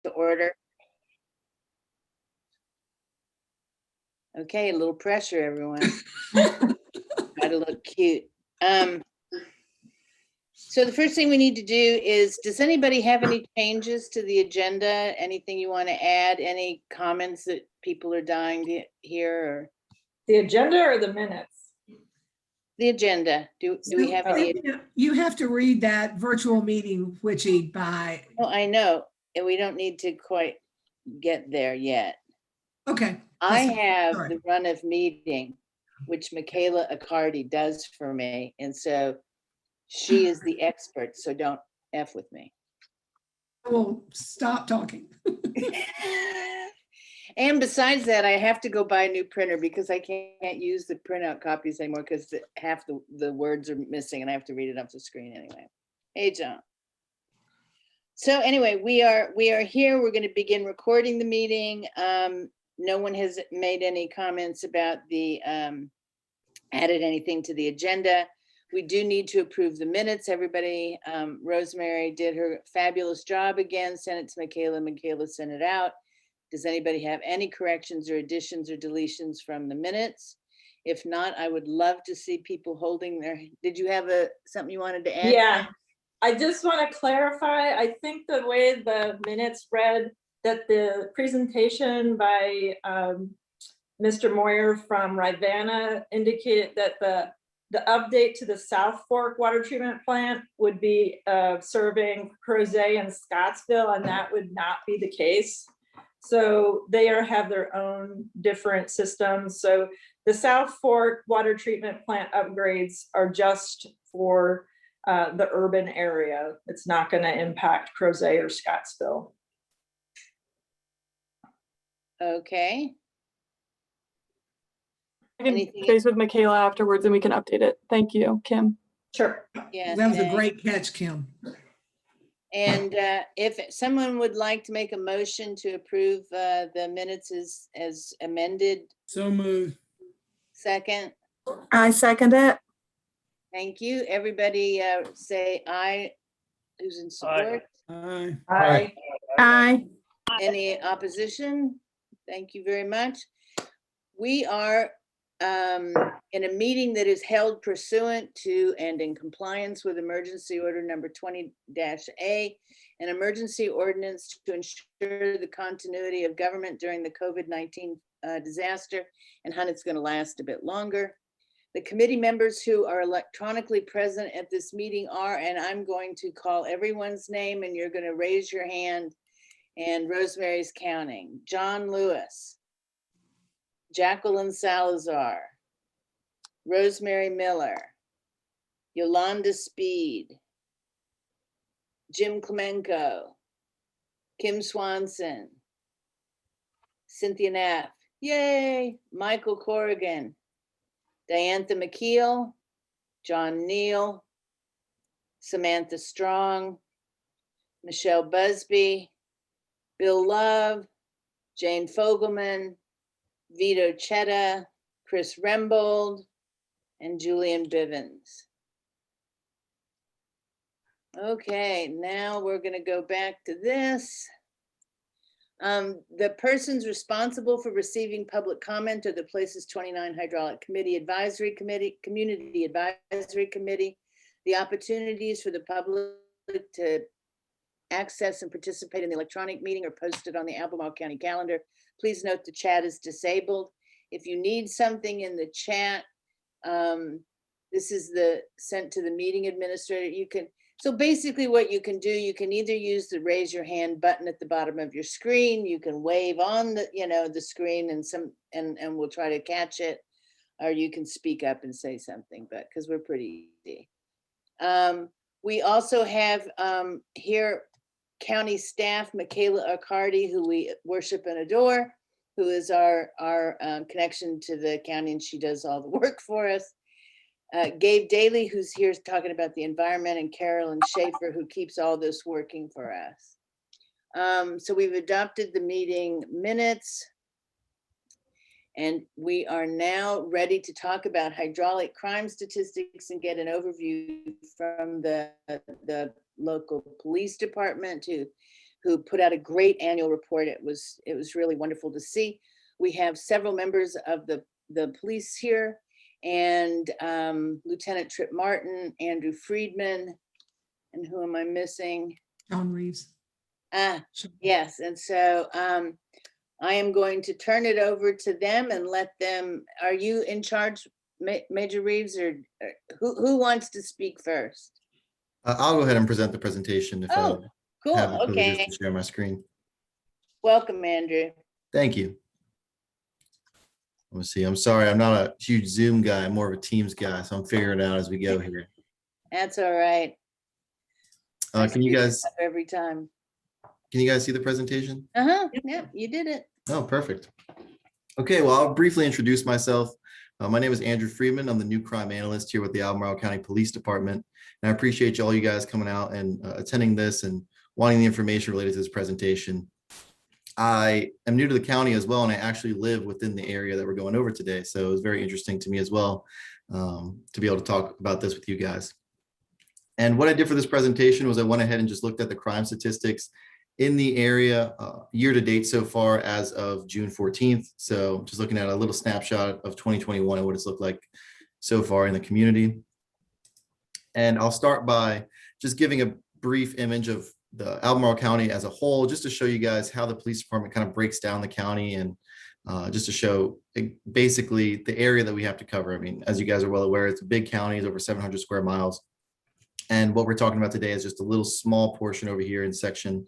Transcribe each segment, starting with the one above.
to order. Okay, a little pressure, everyone. Gotta look cute. So the first thing we need to do is, does anybody have any changes to the agenda? Anything you want to add? Any comments that people are dying to hear? Or The agenda or the minutes? the agenda? Do we have any? You have to read that virtual meeting, Witchy, by. Oh, I know, and we don't need to quite get there yet. Okay. I have Sorry. the run of meeting, which Michaela Accardi does for me, and so she is the expert, so don't F with me. Well, stop talking. And besides that, I have to go buy a new printer because I can't use the printout copies anymore because half the words are missing and I have to read it off the screen anyway. Hey, John. So anyway, we are here. We're going to begin recording the meeting. No one has made any comments about the added anything to the agenda. We do need to approve the minutes. Everybody, Rosemary did her fabulous job again, sent it to Michaela. Michaela sent it out. Does anybody have any corrections or additions or deletions from the minutes? If not, I would love to see people holding their, did you have something you wanted to add? Yeah, I just want to clarify, I think the way the minutes read, that the presentation by Mr. Moyer from Rivanna indicated that the update to the South Fork water treatment plant would be serving Crozet and Scottsville, and that would not be the case. So they have their own different systems. So the South Fork water treatment plant upgrades are just for the urban area. It's not going to impact Crozet or Scottsville. Okay. I can Anything- face with Michaela afterwards and we can update it. Thank you, Kim. Sure. Yeah, That was a thanks. great catch, Kim. And if someone would like to make a motion to approve the minutes as amended, So moved. second. I second it. Thank you. Everybody say aye. Who's in support? Aye. Aye. Aye. Any opposition? Thank you very much. We are in a meeting that is held pursuant to and in compliance with emergency order number 20-A, an emergency ordinance to ensure the continuity of government during the COVID-19 disaster, and it's going to last a bit longer. The committee members who are electronically present at this meeting are, and I'm going to call everyone's name and you're going to raise your hand, and Rosemary's counting. John Lewis, Jacqueline Salazar, Rosemary Miller, Yolanda Speed, Jim Klemenko, Kim Swanson, Cynthia Knapp, yay, Michael Corrigan, Diantha McKeel, John Neal, Samantha Strong, Michelle Busby, Bill Love, Jane Fogelman, Vito Chetta, Chris Rembold, and Julian Bivens. Okay, now we're going to go back to this. The persons responsible for receiving public comment are the Places29 Hydraulic Committee Advisory Committee, Community Advisory Committee. The opportunities for the public to access and participate in the electronic meeting are posted on the Albemarle County calendar. Please note the chat is disabled. If you need something in the chat, this is sent to the meeting administrator. You can, so basically what you can do, you can either use the raise your hand button at the bottom of your screen. You can wave on the screen and we'll try to catch it, or you can speak up and say something, but because we're pretty easy. We also have here county staff, Michaela Accardi, who we worship and adore, who is our connection to the county, and she does all the work for us. Gabe Daly, who's here talking about the environment, and Carolyn Schaefer, who keeps all this working for us. So we've adopted the meeting minutes, and we are now ready to talk about hydraulic crime statistics and get an overview from the local police department to who put out a great annual report. It was really wonderful to see. We have several members of the police here, and Lieutenant Trip Martin, Andrew Friedman, and who am I missing? John Reeves. Sure. Yes, and so I am going to turn it over to them and let them, are you in charge, Major Reeves, or who wants to speak first? I'll go ahead and present the presentation if I Oh, cool, have the privilege okay. to share my screen. Welcome, Andrew. Thank you. Let me see. I'm sorry, I'm not a huge Zoom guy. I'm more of a Teams guy, so I'm figuring it out as we go here. That's all right. I Can you screw guys up every time. see the presentation? Yeah, you did it. Oh, perfect. Okay, well, I'll briefly introduce myself. My name is Andrew Friedman. I'm the new crime analyst here with the Albemarle County Police Department. And I appreciate all you guys coming out and attending this and wanting the information related to this presentation. I am new to the county as well, and I actually live within the area that we're going over today. So it was very interesting to me as well to be able to talk about this with you guys. And what I did for this presentation was I went ahead and just looked at the crime statistics in the area year to date so far as of June 14th. So just looking at a little snapshot of 2021 and what it's looked like so far in the community. And I'll start by just giving a brief image of the Albemarle County as a whole, just to show you guys how the police department kind of breaks down the county, and just to show basically the area that we have to cover. I mean, as you guys are well aware, it's a big county, it's over 700 square miles. And what we're talking about today is just a little small portion over here in section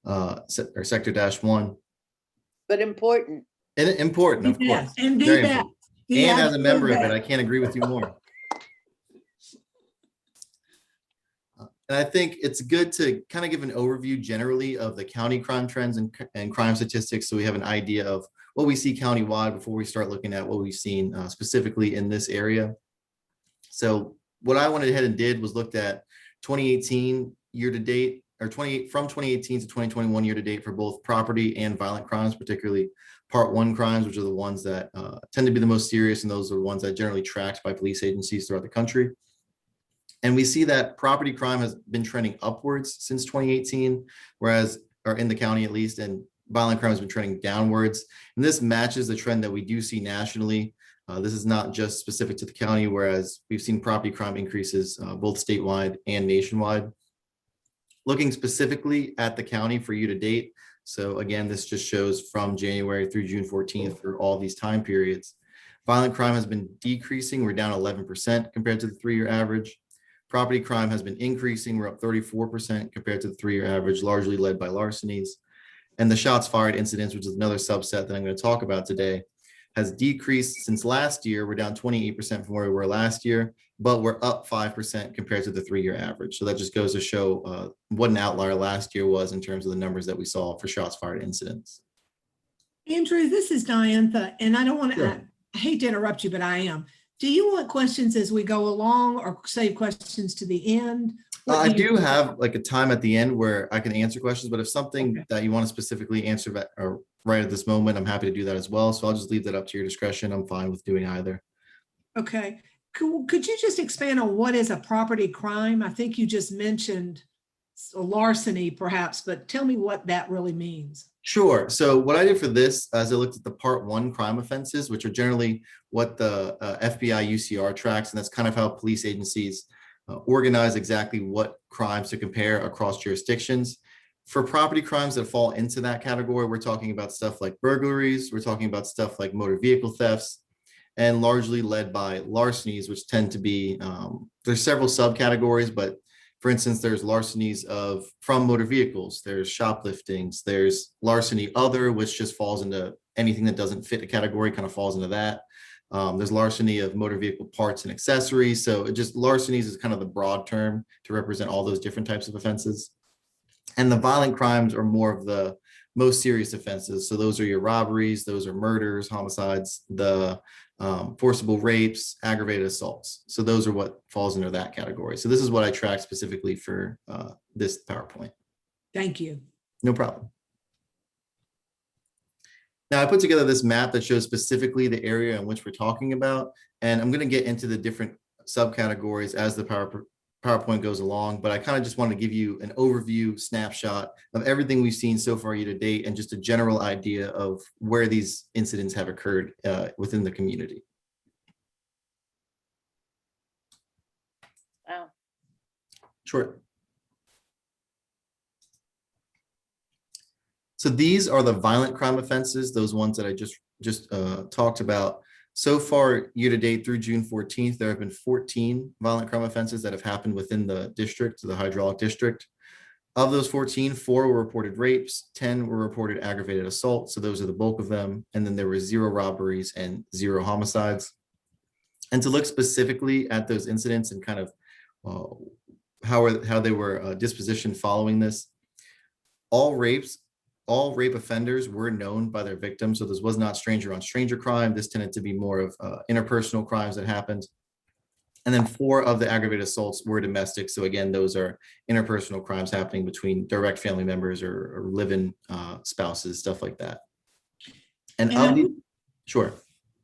or sector -1. But important. And important, of course. And be Very back. important. And as a member of it, I can't agree with you more. And I think it's good to kind of give an overview generally of the county crime trends and crime statistics, so we have an idea of what we see countywide before we start looking at what we've seen specifically in this area. So what I went ahead and did was looked at 2018 year to date, or from 2018 to 2021 year to date for both property and violent crimes, particularly Part 1 crimes, which are the ones that tend to be the most serious, and those are the ones that are generally tracked by police agencies throughout the country. And we see that property crime has been trending upwards since 2018, whereas, or in the county at least, and violent crime has been trending downwards. And this matches the trend that we do see nationally. This is not just specific to the county, whereas we've seen property crime increases both statewide and nationwide. Looking specifically at the county for year to date. So again, this just shows from January through June 14th for all these time periods. Violent crime has been decreasing. We're down 11% compared to the 3-year average. Property crime has been increasing. We're up 34% compared to the 3-year average, largely led by larcenies. And the shots fired incidents, which is another subset that I'm going to talk about today, has decreased since last year. We're down 28% from where we were last year, but we're up 5% compared to the 3-year average. So that just goes to show what an outlier last year was in terms of the numbers that we saw for shots fired incidents. Andrew, this is Diantha, and I don't want to, Sure. I hate to interrupt you, but I am. Do you want questions as we go along, or save questions to the end? I do have like a time at the end where I can answer questions, but if something Okay. that you want to specifically answer right at this moment, I'm happy to do that as well. So I'll just leave that up to your discretion. I'm fine with doing either. Okay. Could you just expand on what is a property crime? I think you just mentioned larceny perhaps, but tell me what that really means. Sure. So what I did for this, as I looked at the Part 1 crime offenses, which are generally what the FBI UCR tracks, and that's kind of how police agencies organize exactly what crimes to compare across jurisdictions. For property crimes that fall into that category, we're talking about stuff like burglaries, we're talking about stuff like motor vehicle thefts, and largely led by larcenies, which tend to be, there's several subcategories, but for instance, there's larcenies from motor vehicles, there's shopliftings, there's larceny other, which just falls into anything that doesn't fit a category, kind of falls into that. There's larceny of motor vehicle parts and accessories. So larcenies is kind of the broad term to represent all those different types of offenses. And the violent crimes are more of the most serious offenses. So those are your robberies, those are murders, homicides, the forcible rapes, aggravated assaults. So those are what falls into that category. So this is what I tracked specifically for this PowerPoint. Thank you. No problem. Now I put together this map that shows specifically the area in which we're talking about, and I'm going to get into the different subcategories as the PowerPoint goes along, but I kind of just want to give you an overview snapshot of everything we've seen so far year to date and just a general idea of where these incidents have occurred within the community. Wow. Sure. So these are the violent crime offenses, those ones that I just talked about. So far, year to date through June 14th, there have been 14 violent crime offenses that have happened within the district, the hydraulic district. Of those 14, 4 were reported rapes, 10 were reported aggravated assault. So those are the bulk of them. And then there were 0 robberies and 0 homicides. And to look specifically at those incidents and kind of how they were dispositioned following this, all rape offenders were known by their victims. So this was not stranger on stranger crime. This tended to be more of interpersonal crimes that happened. And then 4 of the aggravated assaults were domestic. So again, those are interpersonal crimes happening between direct family members or live-in spouses, stuff like that. Sure.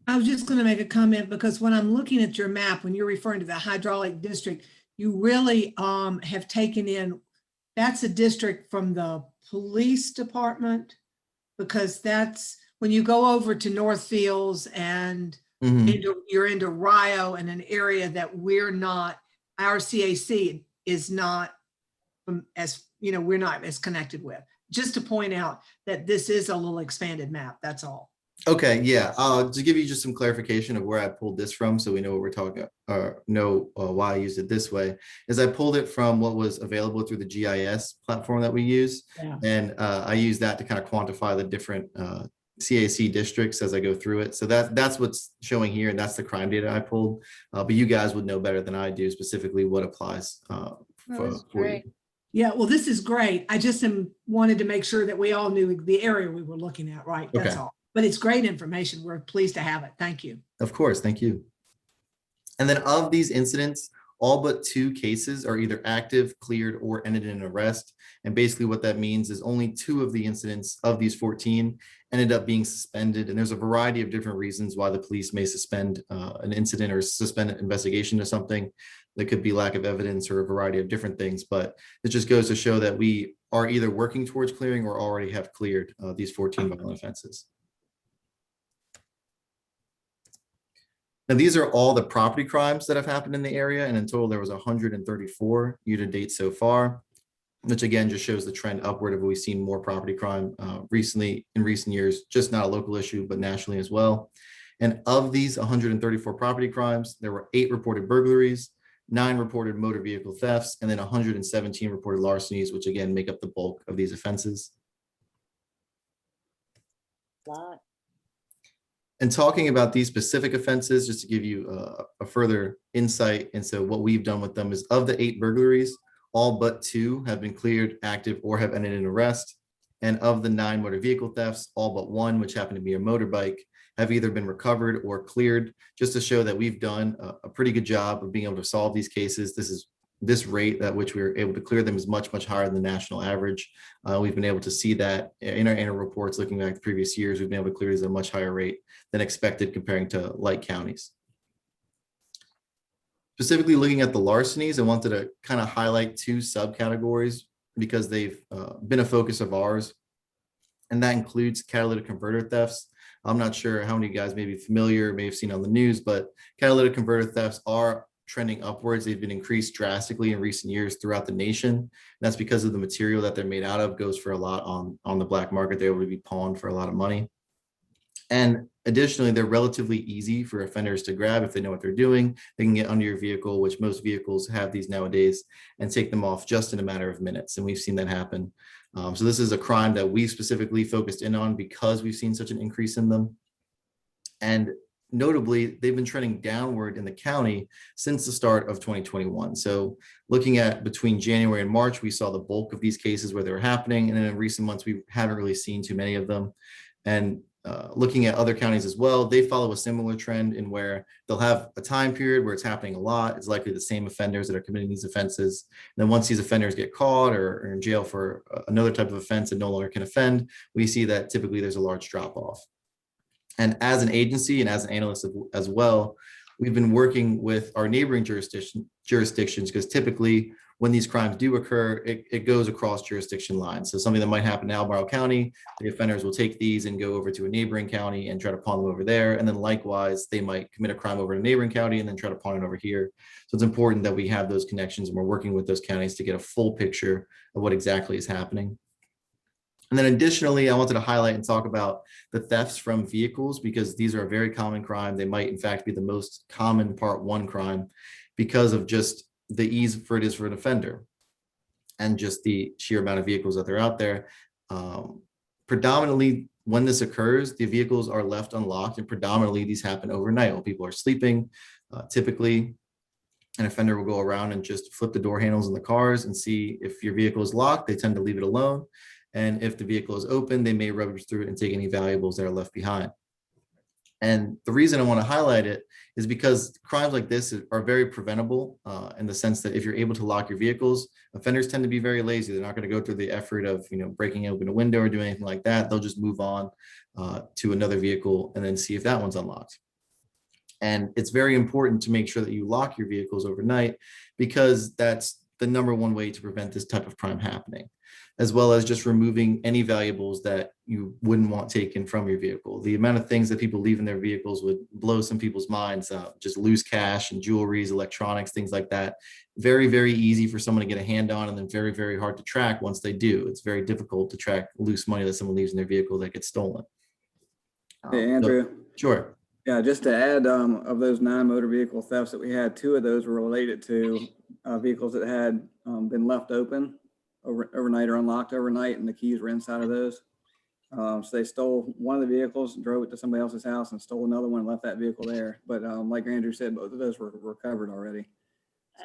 I was just going to make a comment because when I'm looking at your map, when you're referring to the hydraulic district, you really have taken in, that's a district from the police department, because that's when you go over to Northfields and you're into Rio and an area that we're not, our CAC is not as, we're not as connected with. Just to point out that this is a little expanded map, that's all. Okay, yeah. To give you just some clarification of where I pulled this from, so we know what we're talking, why I used it this way, is I pulled it from what was available through the GIS platform that we use, and I use that to kind of quantify the different CAC districts as I go through it. So that's what's showing here, and that's the crime data I pulled. But you guys would know better than I do specifically what applies for you. Yeah, well, this is great. I just wanted to make sure that we all knew the area we were looking at, right? That's all. But it's great information. We're pleased to have it. Thank you. Of course, thank you. And then of these incidents, all but 2 cases are either active, cleared, or ended in arrest. And basically what that means is only 2 of the incidents of these 14 ended up being suspended. And there's a variety of different reasons why the police may suspend an incident or suspend an investigation or something. That could be lack of evidence or a variety of different things. But it just goes to show that we are either working towards clearing or already have cleared these 14 violent offenses. Now, these are all the property crimes that have happened in the area, and in total, there was 134 year to date so far, which again just shows the trend upward of we've seen more property crime recently in recent years, just not a local issue, but nationally as well. And of these 134 property crimes, there were 8 reported burglaries, 9 reported motor vehicle thefts, and then 117 reported larcenies, which again make up the bulk of these offenses. And talking about these specific offenses, just to give you a further insight into what we've done with them, is of the 8 burglaries, all but 2 have been cleared, active, or have ended in arrest. And of the 9 motor vehicle thefts, all but 1, which happened to be a motorbike, have either been recovered or cleared, just to show that we've done a pretty good job of being able to solve these cases. This rate at which we were able to clear them is much, much higher than the national average. We've been able to see that in our annual reports, looking back the previous years, we've been able to clear these at a much higher rate than expected comparing to like counties. Specifically looking at the larcenies, I wanted to kind of highlight 2 subcategories because they've been a focus of ours, and that includes catalytic converter thefts. I'm not sure how many of you guys may be familiar, may have seen on the news, but catalytic converter thefts are trending upwards. They've been increased drastically in recent years throughout the nation. And that's because of the material that they're made out of goes for a lot on the black market. They're able to be pawned for a lot of money. And additionally, they're relatively easy for offenders to grab if they know what they're doing. They can get under your vehicle, which most vehicles have these nowadays, and take them off just in a matter of minutes. And we've seen that happen. So this is a crime that we specifically focused in on because we've seen such an increase in them. And notably, they've been trending downward in the county since the start of 2021. So looking at between January and March, we saw the bulk of these cases where they were happening. And then in recent months, we haven't really seen too many of them. And looking at other counties as well, they follow a similar trend in where they'll have a time period where it's happening a lot. It's likely the same offenders that are committing these offenses. And then once these offenders get caught or are in jail for another type of offense and no longer can offend, we see that typically there's a large drop off. And as an agency and as an analyst as well, we've been working with our neighboring jurisdictions, because typically when these crimes do occur, it goes across jurisdiction lines. So something that might happen in Albemarle County, the offenders will take these and go over to a neighboring county and try to pawn them over there. And then likewise, they might commit a crime over in a neighboring county and then try to pawn it over here. So it's important that we have those connections and we're working with those counties to get a full picture of what exactly is happening. And then additionally, I wanted to highlight and talk about the thefts from vehicles, because these are a very common crime. They might in fact be the most common Part 1 crime because of just the ease for it is for an offender and just the sheer amount of vehicles that they're out there. Predominantly when this occurs, the vehicles are left unlocked, and predominantly these happen overnight while people are sleeping. Typically, an offender will go around and just flip the door handles in the cars and see if your vehicle is locked. They tend to leave it alone. And if the vehicle is open, they may rummage through it and take any valuables that are left behind. And the reason I want to highlight it is because crimes like this are very preventable in the sense that if you're able to lock your vehicles, offenders tend to be very lazy. They're not going to go through the effort of, breaking open a window or doing anything like that. They'll just move on to another vehicle and then see if that one's unlocked. And it's very important to make sure that you lock your vehicles overnight, because that's the number one way to prevent this type of crime happening, as well as just removing any valuables that you wouldn't want taken from your vehicle. The amount of things that people leave in their vehicles would blow some people's minds. Just loose cash and jewelries, electronics, things like that. Very, very easy for someone to get a hand on, and then very, very hard to track once they do. It's very difficult to track loose money that someone leaves in their vehicle that gets stolen. Hey, Andrew. Sure. Yeah, just to add, of those 9 motor vehicle thefts that we had, 2 of those were related to vehicles that had been left open overnight or unlocked overnight, and the keys were inside of those. So they stole one of the vehicles, drove it to somebody else's house, and stole another one and left that vehicle there. But like Andrew said, both of those were recovered already.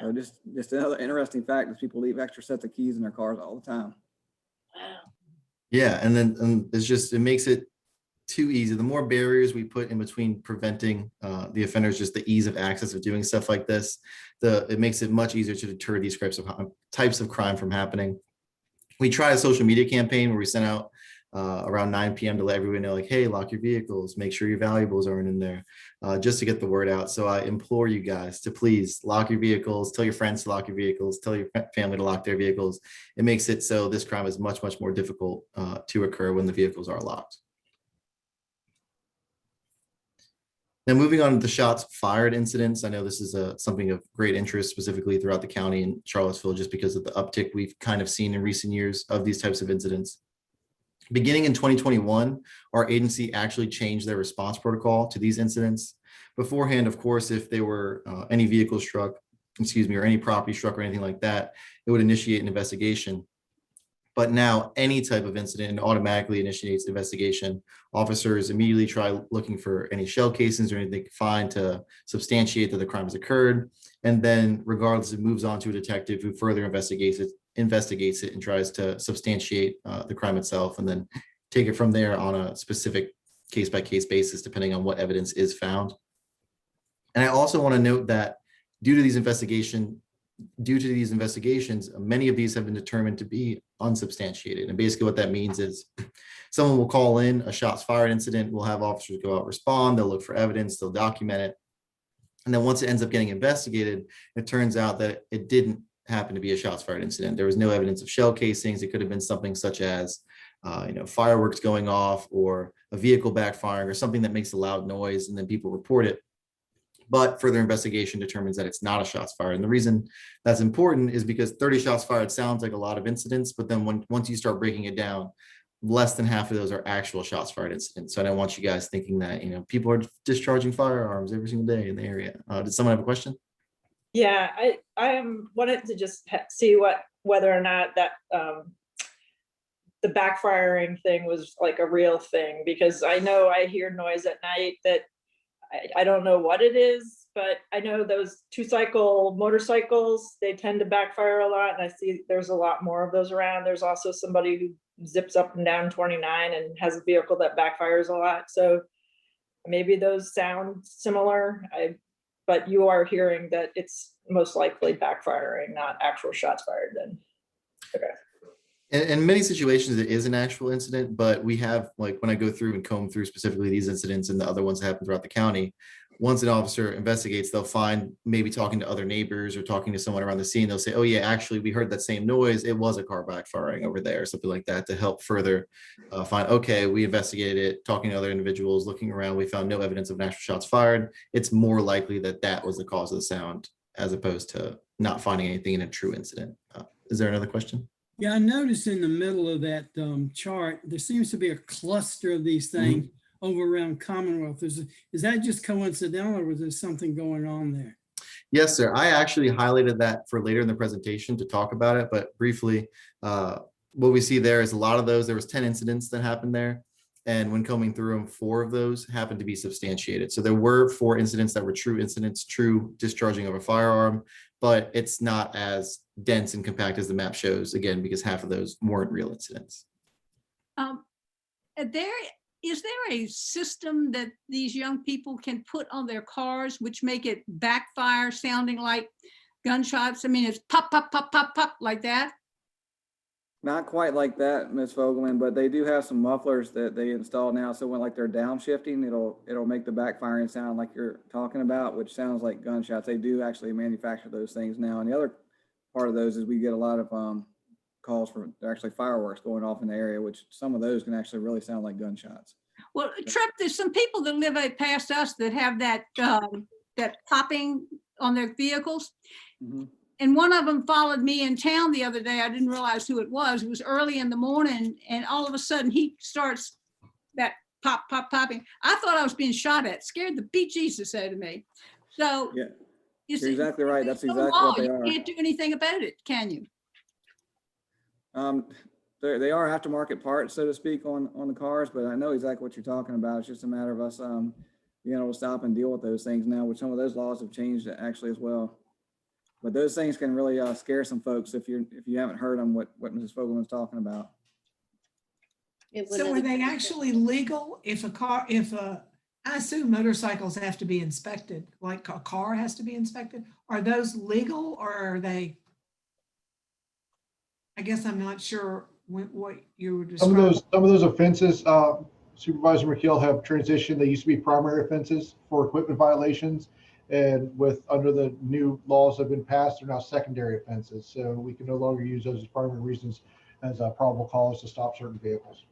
So just another interesting fact is people leave extra sets of keys in their cars all the time. Wow. Yeah, and then it makes it too easy. The more barriers we put in between preventing the offenders, just the ease of access of doing stuff like this, it makes it much easier to deter these types of crime from happening. We tried a social media campaign where we sent out around 9 p.m. to let everyone know, like, hey, lock your vehicles, make sure your valuables aren't in there, just to get the word out. So I implore you guys to please lock your vehicles, tell your friends to lock your vehicles, tell your family to lock their vehicles. It makes it so this crime is much, much more difficult to occur when the vehicles are locked. Now, moving on to the shots fired incidents. I know this is something of great interest, specifically throughout the county in Charlottesville, just because of the uptick we've kind of seen in recent years of these types of incidents. Beginning in 2021, our agency actually changed their response protocol to these incidents. Beforehand, of course, if there were any vehicles struck, or any property struck or anything like that, it would initiate an investigation. But now any type of incident automatically initiates investigation. Officers immediately try looking for any shell casings or anything they can find to substantiate that the crime has occurred. And then regardless, it moves on to a detective who further investigates it and tries to substantiate the crime itself, and then take it from there on a specific case-by-case basis, depending on what evidence is found. And I also want to note that due to these investigations, many of these have been determined to be unsubstantiated. And basically what that means is someone will call in a shots fired incident, we'll have officers go out, respond, they'll look for evidence, they'll document it. And then once it ends up getting investigated, it turns out that it didn't happen to be a shots fired incident. There was no evidence of shell casings. It could have been something such as fireworks going off, or a vehicle backfiring, or something that makes a loud noise, and then people report it. But further investigation determines that it's not a shots fired. And the reason that's important is because 30 shots fired sounds like a lot of incidents, but then once you start breaking it down, less than half of those are actual shots fired incidents. So I don't want you guys thinking that people are discharging firearms every single day in the area. Did someone have a question? Yeah, I wanted to just see whether or not that the backfiring thing was like a real thing, because I know I hear noise at night that I don't know what it is, but I know those 2-cycle motorcycles, they tend to backfire a lot, and I see there's a lot more of those around. There's also somebody who zips up and down 29 and has a vehicle that backfires a lot. So maybe those sound similar, but you are hearing that it's most likely backfiring, not actual shots fired then. Okay. In many situations, it is an actual incident, but we have, like, when I go through and comb through specifically these incidents and the other ones that happen throughout the county, once an officer investigates, they'll find, maybe talking to other neighbors or talking to someone around the scene, they'll say, oh yeah, actually we heard that same noise. It was a car backfiring over there, or something like that, to help further find, okay, we investigated it, talking to other individuals, looking around, we found no evidence of natural shots fired. It's more likely that that was the cause of the sound, as opposed to not finding anything in a true incident. Is there another question? Yeah, I noticed in the middle of that chart, there seems to be a cluster of these things over around Commonwealth. Is that just coincidental, or was there something going on there? Yes, sir. I actually highlighted that for later in the presentation to talk about it, but briefly, what we see there is a lot of those, there was 10 incidents that happened there. And when combing through them, 4 of those happened to be substantiated. So there were 4 incidents that were true incidents, true discharging of a firearm, but it's not as dense and compact as the map shows, again, because half of those weren't real incidents. Is there a system that these young people can put on their cars which make it backfire sounding like gunshots? I mean, it's pop, pop, pop, pop, pop like that? Not quite like that, Ms. Fogelman, but they do have some mufflers that they install now. So when like they're downshifting, it'll make the backfiring sound like you're talking about, which sounds like gunshots. They do actually manufacture those things now. And the other part of those is we get a lot of calls for actually fireworks going off in the area, which some of those can actually really sound like gunshots. Well, Trip, there's some people that live right past us that have that that popping on their vehicles. And one of them followed me in town the other day. I didn't realize who it was. It was early in the morning, and all of a sudden he starts that pop, pop, popping. I thought I was being shot at. Scared the bejesus out of me. So Yeah, you're exactly right. That's exactly what they are. You can't do anything about it, can you? They are aftermarket parts, so to speak, on the cars, but I know exactly what you're talking about. It's just a matter of us being able to stop and deal with those things now, which some of those laws have changed actually as well. But those things can really scare some folks if you haven't heard them, what Mrs. Fogelman's talking about. So are they actually legal if I assume motorcycles have to be inspected, like a car has to be inspected? Are those legal, or are they? I guess I'm not sure what you were describing. Some of those offenses, Supervisor McKeel, have transitioned. They used to be primary offenses for equipment violations. And under the new laws that have been passed, they're now secondary offenses. So we can no longer use those as primary reasons as a probable cause to stop certain vehicles.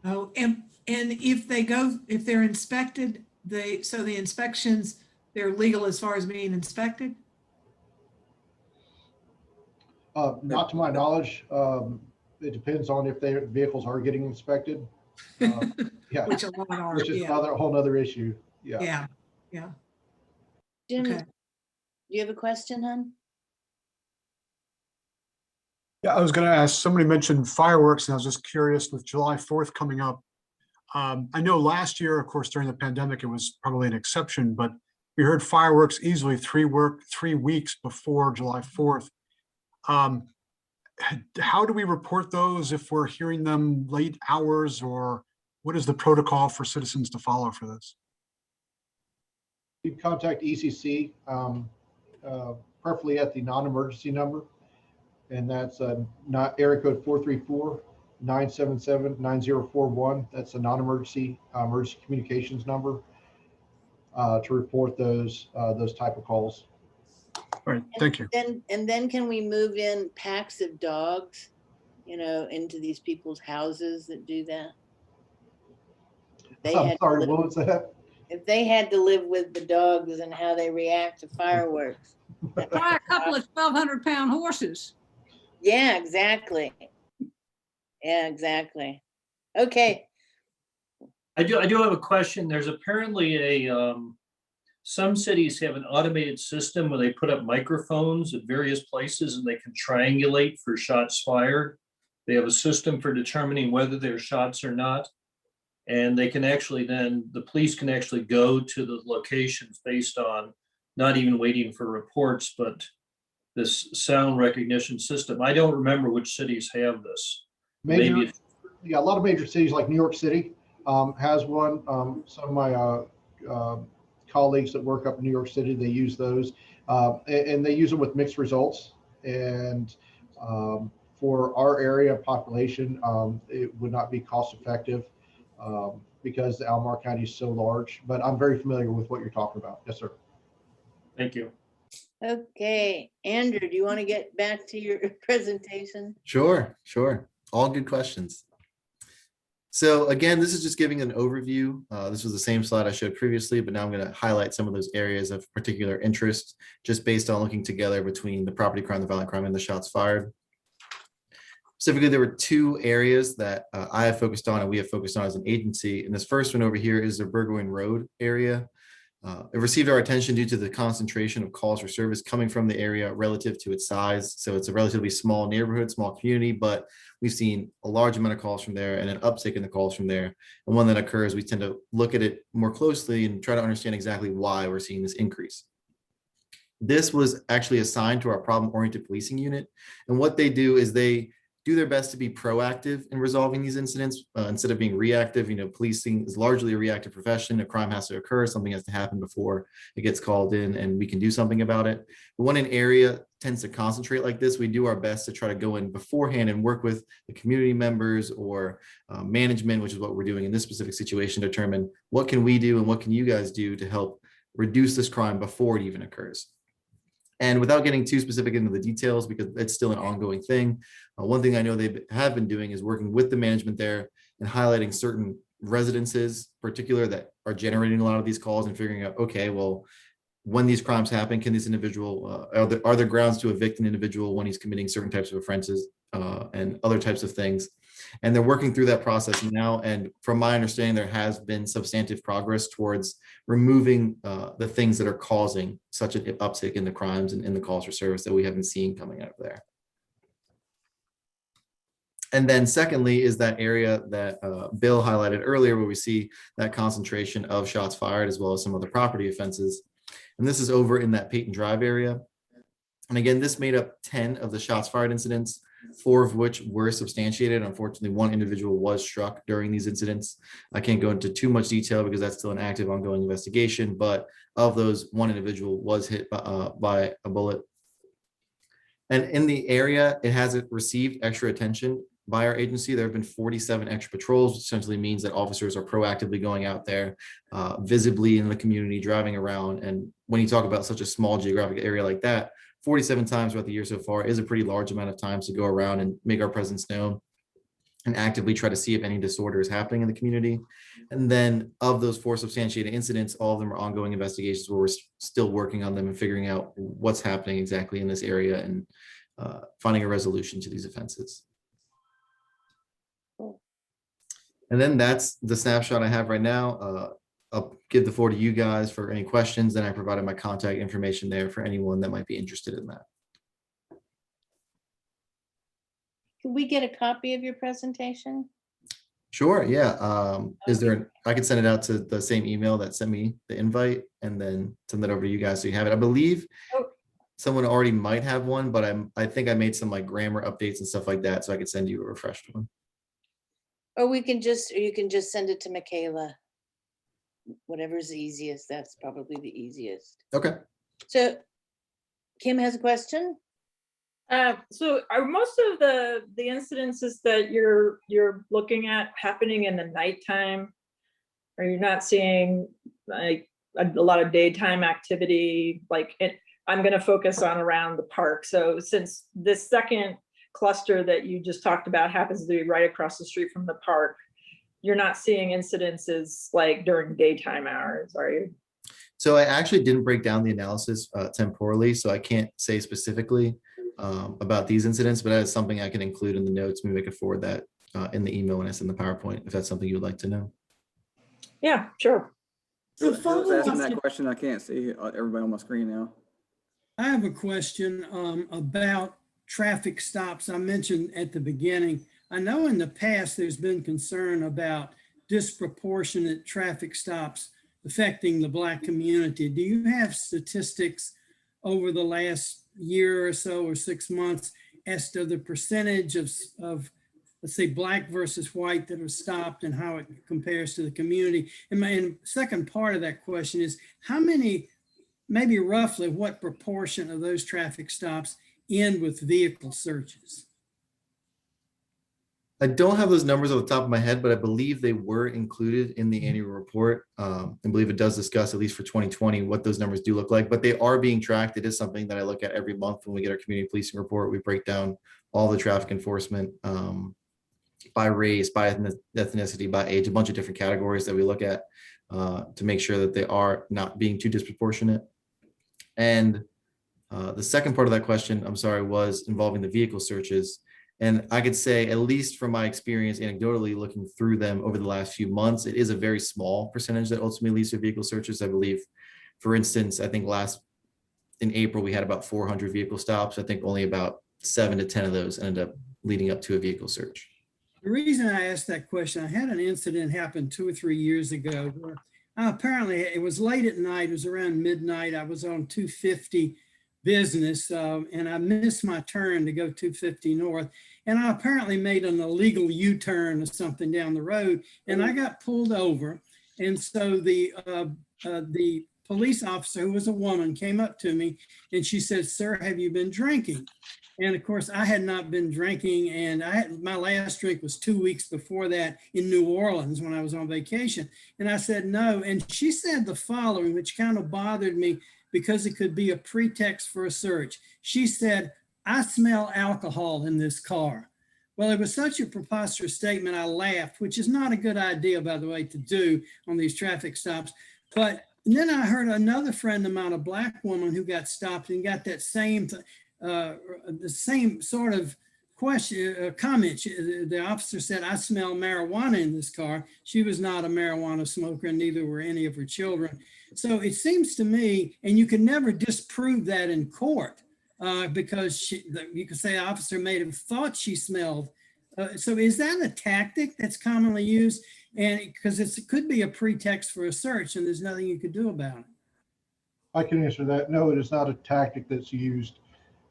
Oh, and if they're inspected, so the inspections, they're legal as far as being inspected? Not to my knowledge. It depends on if their vehicles are getting inspected. Yeah, Which a lot are. which is Yeah. a whole nother issue. Yeah. Jim, Okay. do you have a question, hon? Yeah, I was going to ask, somebody mentioned fireworks, and I was just curious, with July 4th coming up. I know last year, of course, during the pandemic, it was probably an exception, but we heard fireworks easily 3 weeks before July 4th. How do we report those if we're hearing them late hours, or what is the protocol for citizens to follow for this? You can contact ECC, preferably at the non-emergency number. And that's not area code 434-977-9041. That's a non-emergency emergency communications number to report those type of calls. All right, thank you. And then can we move in packs of dogs, into these people's houses that do that? I'm sorry, what was that? If they had to live with the dogs and how they react to fireworks. Try a couple of 1,200-pound horses. Yeah, exactly. Yeah, exactly. Okay. I do have a question. There's apparently some cities have an automated system where they put up microphones at various places and they can triangulate for shots fired. They have a system for determining whether they're shots or not. And they can actually the police can actually go to the locations based on not even waiting for reports, but this sound recognition system. I don't remember which cities have this. Yeah, a lot of major cities like New York City has one. Some of my colleagues that work up in New York City, they use those, and they use them with mixed results. And for our area population, it would not be cost effective. because Albemarle County is so large, but I'm very familiar with what you're talking about. Yes, sir. Thank you. Okay, Andrew, do you want to get back to your presentation? Sure. All good questions. So again, this is just giving an overview. This was the same slide I showed previously, but now I'm going to highlight some of those areas of particular interest, just based on looking together between the property crime, the violent crime, and the shots fired. Specifically, there were two areas that I have focused on and we have focused on as an agency. And this first one over here is the Burgoyne Road area. It received our attention due to the concentration of calls for service coming from the area relative to its size. So it's a relatively small neighborhood, small community, but we've seen a large amount of calls from there and an uptick in the calls from there. And when that occurs, we tend to look at it more closely and try to understand exactly why we're seeing this increase. This was actually assigned to our problem-oriented policing unit. And what they do is they do their best to be proactive in resolving these incidents instead of being reactive. You know, policing is largely a reactive profession. A crime has to occur, something has to happen before it gets called in and we can do something about it. But when an area tends to concentrate like this, we do our best to try to go in beforehand and work with the community members or management, which is what we're doing in this specific situation, to determine what can we do and what can you guys do to help reduce this crime before it even occurs. And without getting too specific into the details, because it's still an ongoing thing, one thing I know they have been doing is working with the management there and highlighting certain residences, particular, that are generating a lot of these calls and figuring out, okay, well, when these crimes happen, can this individual, are there grounds to evict an individual when he's committing certain types of offenses and other types of things. And they're working through that process now. And from my understanding, there has been substantive progress towards removing the things that are causing such an uptick in the crimes and in the calls for service that we haven't seen coming out of there. And then secondly is that area that Bill highlighted earlier, where we see that concentration of shots fired as well as some other property offenses. And this is over in that Peyton Drive area. And again, this made up 10 of the shots fired incidents, 4 of which were substantiated. Unfortunately, 1 individual was struck during these incidents. I can't go into too much detail because that's still an active ongoing investigation, but of those, 1 individual was hit by a bullet. And in the area, it hasn't received extra attention by our agency. There have been 47 extra patrols, which essentially means that officers are proactively going out there, visibly in the community, driving around. And when you talk about such a small geographic area like that, 47 times throughout the year so far is a pretty large amount of times to go around and make our presence known and actively try to see if any disorder is happening in the community. And then of those 4 substantiated incidents, all of them are ongoing investigations where we're still working on them and figuring out what's happening exactly in this area and finding a resolution to these offenses. And then that's the snapshot I have right now. I'll give the floor to you guys for any questions. Then I provided my contact information there for anyone that might be interested in that. Can we get a copy of your presentation? Sure, yeah. Is there, I could send it out to the same email that sent me the invite and then send that over to you guys so you have it. I believe someone already might have one, but I think I made some like grammar updates and stuff like that, so I could send you a refreshed one. Or you can just send it to Michaela. Whatever's easiest, that's probably the easiest. Okay. So Kim has a question. So are most of the incidences that you're looking at happening in the nighttime? Are you not seeing like a lot of daytime activity? Like I'm going to focus on around the park. So since this second cluster that you just talked about happens to be right across the street from the park, you're not seeing incidences like during daytime hours, are you? So I actually didn't break down the analysis temporally, so I can't say specifically about these incidents, but that is something I can include in the notes. Maybe I could forward that in the email when I send the PowerPoint, if that's something you would like to know. Yeah, sure. Who was asking that question? I can't see everybody on my screen now. I have a question about traffic stops. I mentioned at the beginning, I know in the past there's been concern about disproportionate traffic stops affecting the Black community. Do you have statistics over the last year or so or 6 months as to the percentage of let's say Black versus white that are stopped and how it compares to the community? And my second part of that question is how many, maybe roughly what proportion of those traffic stops end with vehicle searches? I don't have those numbers off the top of my head, but I believe they were included in the annual report. I believe it does discuss, at least for 2020, what those numbers do look like, but they are being tracked. It is something that I look at every month when we get our community policing report. We break down all the traffic enforcement by race, by ethnicity, by age, a bunch of different categories that we look at to make sure that they are not being too disproportionate. And the second part of that question, I'm sorry, was involving the vehicle searches. And I could say, at least from my experience anecdotally looking through them over the last few months, it is a very small percentage that ultimately leads to vehicle searches. I believe, for instance, I think in April, we had about 400 vehicle stops. I think only about 7 to 10 of those ended up leading up to a vehicle search. The reason I asked that question, I had an incident happen 2 or 3 years ago where apparently it was late at night, it was around midnight. I was on 250 business and I missed my turn to go 250 north. And I apparently made an illegal U-turn or something down the road and I got pulled over. And so the police officer, who was a woman, came up to me and she said, "Sir, have you been drinking?" And of course, I had not been drinking, and my last drink was 2 weeks before that in New Orleans when I was on vacation. And I said, "No." And she said the following, which kind of bothered me because it could be a pretext for a search. She said, "I smell alcohol in this car." Well, it was such a preposterous statement, I laughed, which is not a good idea, by the way, to do on these traffic stops. But then I heard another friend of mine, a Black woman who got stopped and got that same the same sort of question, comment. The officer said, "I smell marijuana in this car." She was not a marijuana smoker, and neither were any of her children. So it seems to me, and you can never disprove that in court because you could say the officer may have thought she smelled. So is that a tactic that's commonly used? And because it could be a pretext for a search and there's nothing you could do about it. I can answer that. No, it is not a tactic that's used.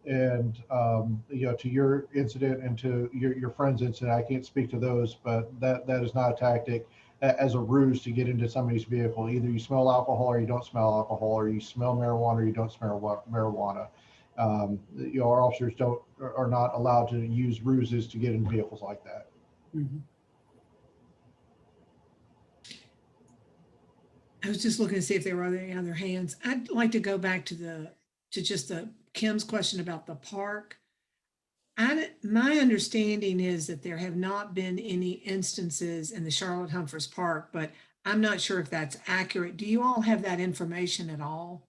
And to your incident and to your friend's incident, I can't speak to those, but that is not a tactic as a ruse to get into somebody's vehicle. Either you smell alcohol or you don't smell alcohol, or you smell marijuana or you don't smell marijuana. Our officers are not allowed to use ruses to get in vehicles like that. Mm-hmm. I was just looking to see if there were any other hands. I'd like to go back to Kim's question about the park. My understanding is that there have not been any instances in the Charlotte Humphreys Park, but I'm not sure if that's accurate. Do you all have that information at all?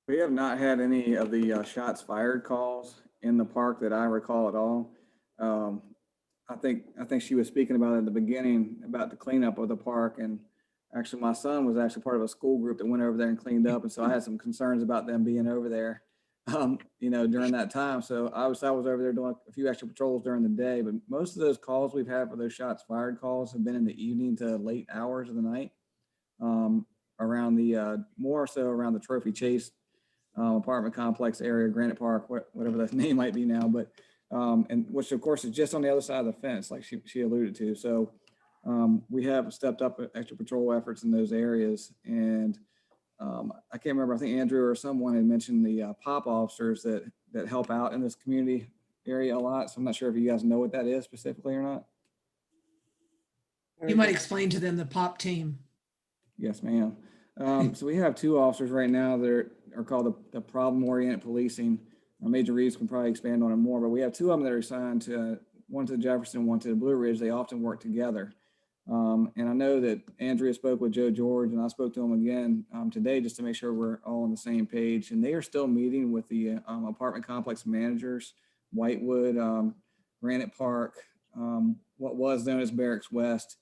We have not had any of the shots fired calls in the park that I recall at all. I think she was speaking about at the beginning about the cleanup of the park, and actually my son was actually part of a school group that went over there and cleaned up, and so I had some concerns about them being over there, during that time. So I was over there doing a few extra patrols during the day, but most of those calls we've had for those shots fired calls have been in the evening to late hours of the night, around the more so around the Trophy Chase apartment complex area, Granite Park, whatever that name might be now, but and which of course is just on the other side of the fence, like she alluded to. So we have stepped up extra patrol efforts in those areas. And I can't remember, I think Andrew or someone had mentioned the POP officers that help out in this community area a lot. So I'm not sure if you guys know what that is specifically or not. You might explain to them the POP team. Yes, ma'am. So we have 2 officers right now that are called the problem-oriented policing. Major Reeves can probably expand on it more, but we have 2 of them that are assigned to, one to Jefferson, one to the Blue Ridge. They often work together. And I know that Andrea spoke with Joe George, and I spoke to him again today just to make sure we're all on the same page. And they are still meeting with the apartment complex managers, Whitewood, Granite Park, what was known as Barracks West.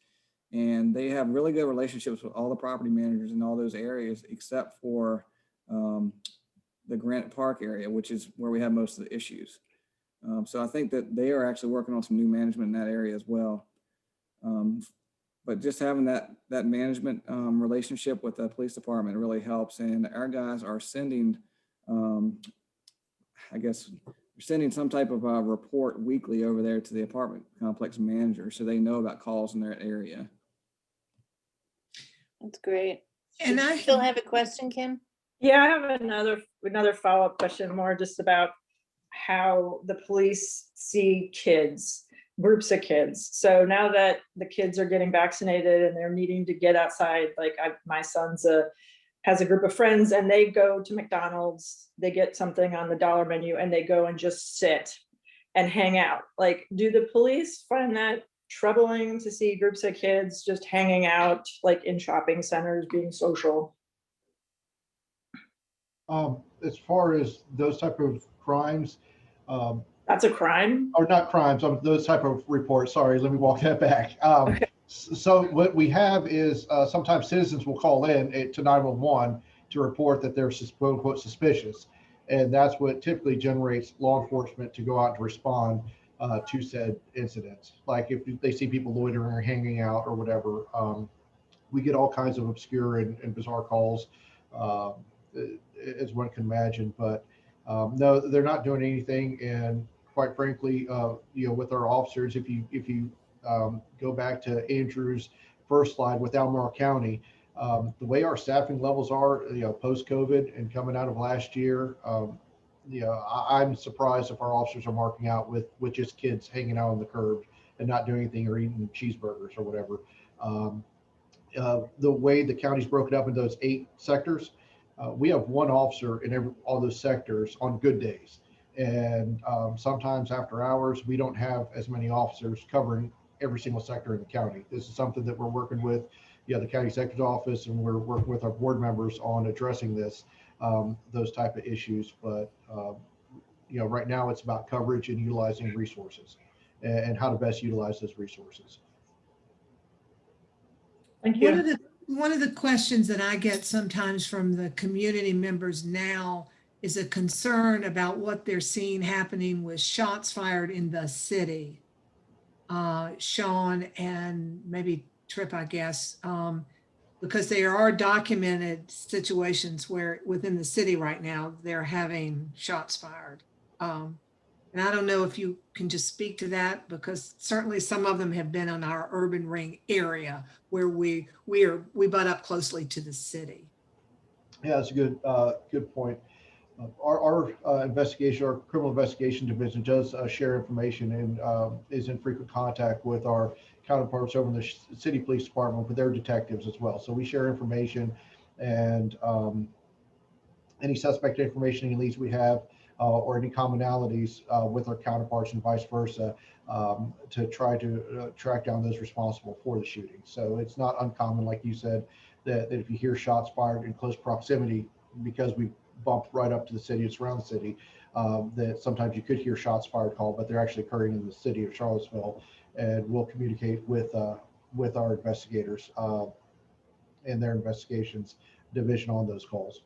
And they have really good relationships with all the property managers in all those areas, except for the Granite Park area, which is where we have most of the issues. So I think that they are actually working on some new management in that area as well. But just having that management relationship with the police department really helps. And our guys are sending, sending some type of a report weekly over there to the apartment complex manager, so they know about calls in their area. That's great. And I still have a question, Kim? Yeah, I have another follow-up question, more just about how the police see kids. groups of kids. So now that the kids are getting vaccinated and they're needing to get outside, like my son's has a group of friends and they go to McDonald's, they get something on the dollar menu and they go and just sit and hang out. Like, do the police find that troubling to see groups of kids just hanging out, like in shopping centers, being social? As far as those type of crimes, That's a crime? or not crimes, those type of reports, sorry, let me walk that back. So what we have is sometimes citizens will call in to 911 to report that they're quote unquote suspicious. And that's what typically generates law enforcement to go out to respond to said incidents. Like if they see people loitering or hanging out or whatever, we get all kinds of obscure and bizarre calls, as one can imagine. But no, they're not doing anything. And quite frankly, with our officers, if you go back to Andrew's first slide with Albemarle County, the way our staffing levels are, post-COVID and coming out of last year, I'm surprised if our officers are marking out with just kids hanging out on the curb and not doing anything or eating cheeseburgers or whatever. The way the county's broken up in those 8 sectors, we have one officer in all those sectors on good days. And sometimes after hours, we don't have as many officers covering every single sector in the county. This is something that we're working with the county executive's office, and we're working with our board members on addressing this, those type of issues. But right now it's about coverage and utilizing resources and how to best utilize those resources. Thank you. One of the questions that I get sometimes from the community members now is a concern about what they're seeing happening with shots fired in the city. Sean and maybe Tripp, I guess, because there are documented situations where within the city right now, they're having shots fired. And I don't know if you can just speak to that, because certainly some of them have been in our urban ring area where we butt up closely to the city. Yeah, that's a good point. Our investigation, our criminal investigation division does share information and is in frequent contact with our counterparts over in the city police department with their detectives as well. So we share information, and any suspect information, any leads we have, or any commonalities with our counterparts and vice versa, to try to track down those responsible for the shooting. So it's not uncommon, like you said, that if you hear shots fired in close proximity, because we bumped right up to the city and surround the city, that sometimes you could hear shots fired called, but they're actually occurring in the city of Charlottesville. And we'll communicate with our investigators and their investigations division on those calls.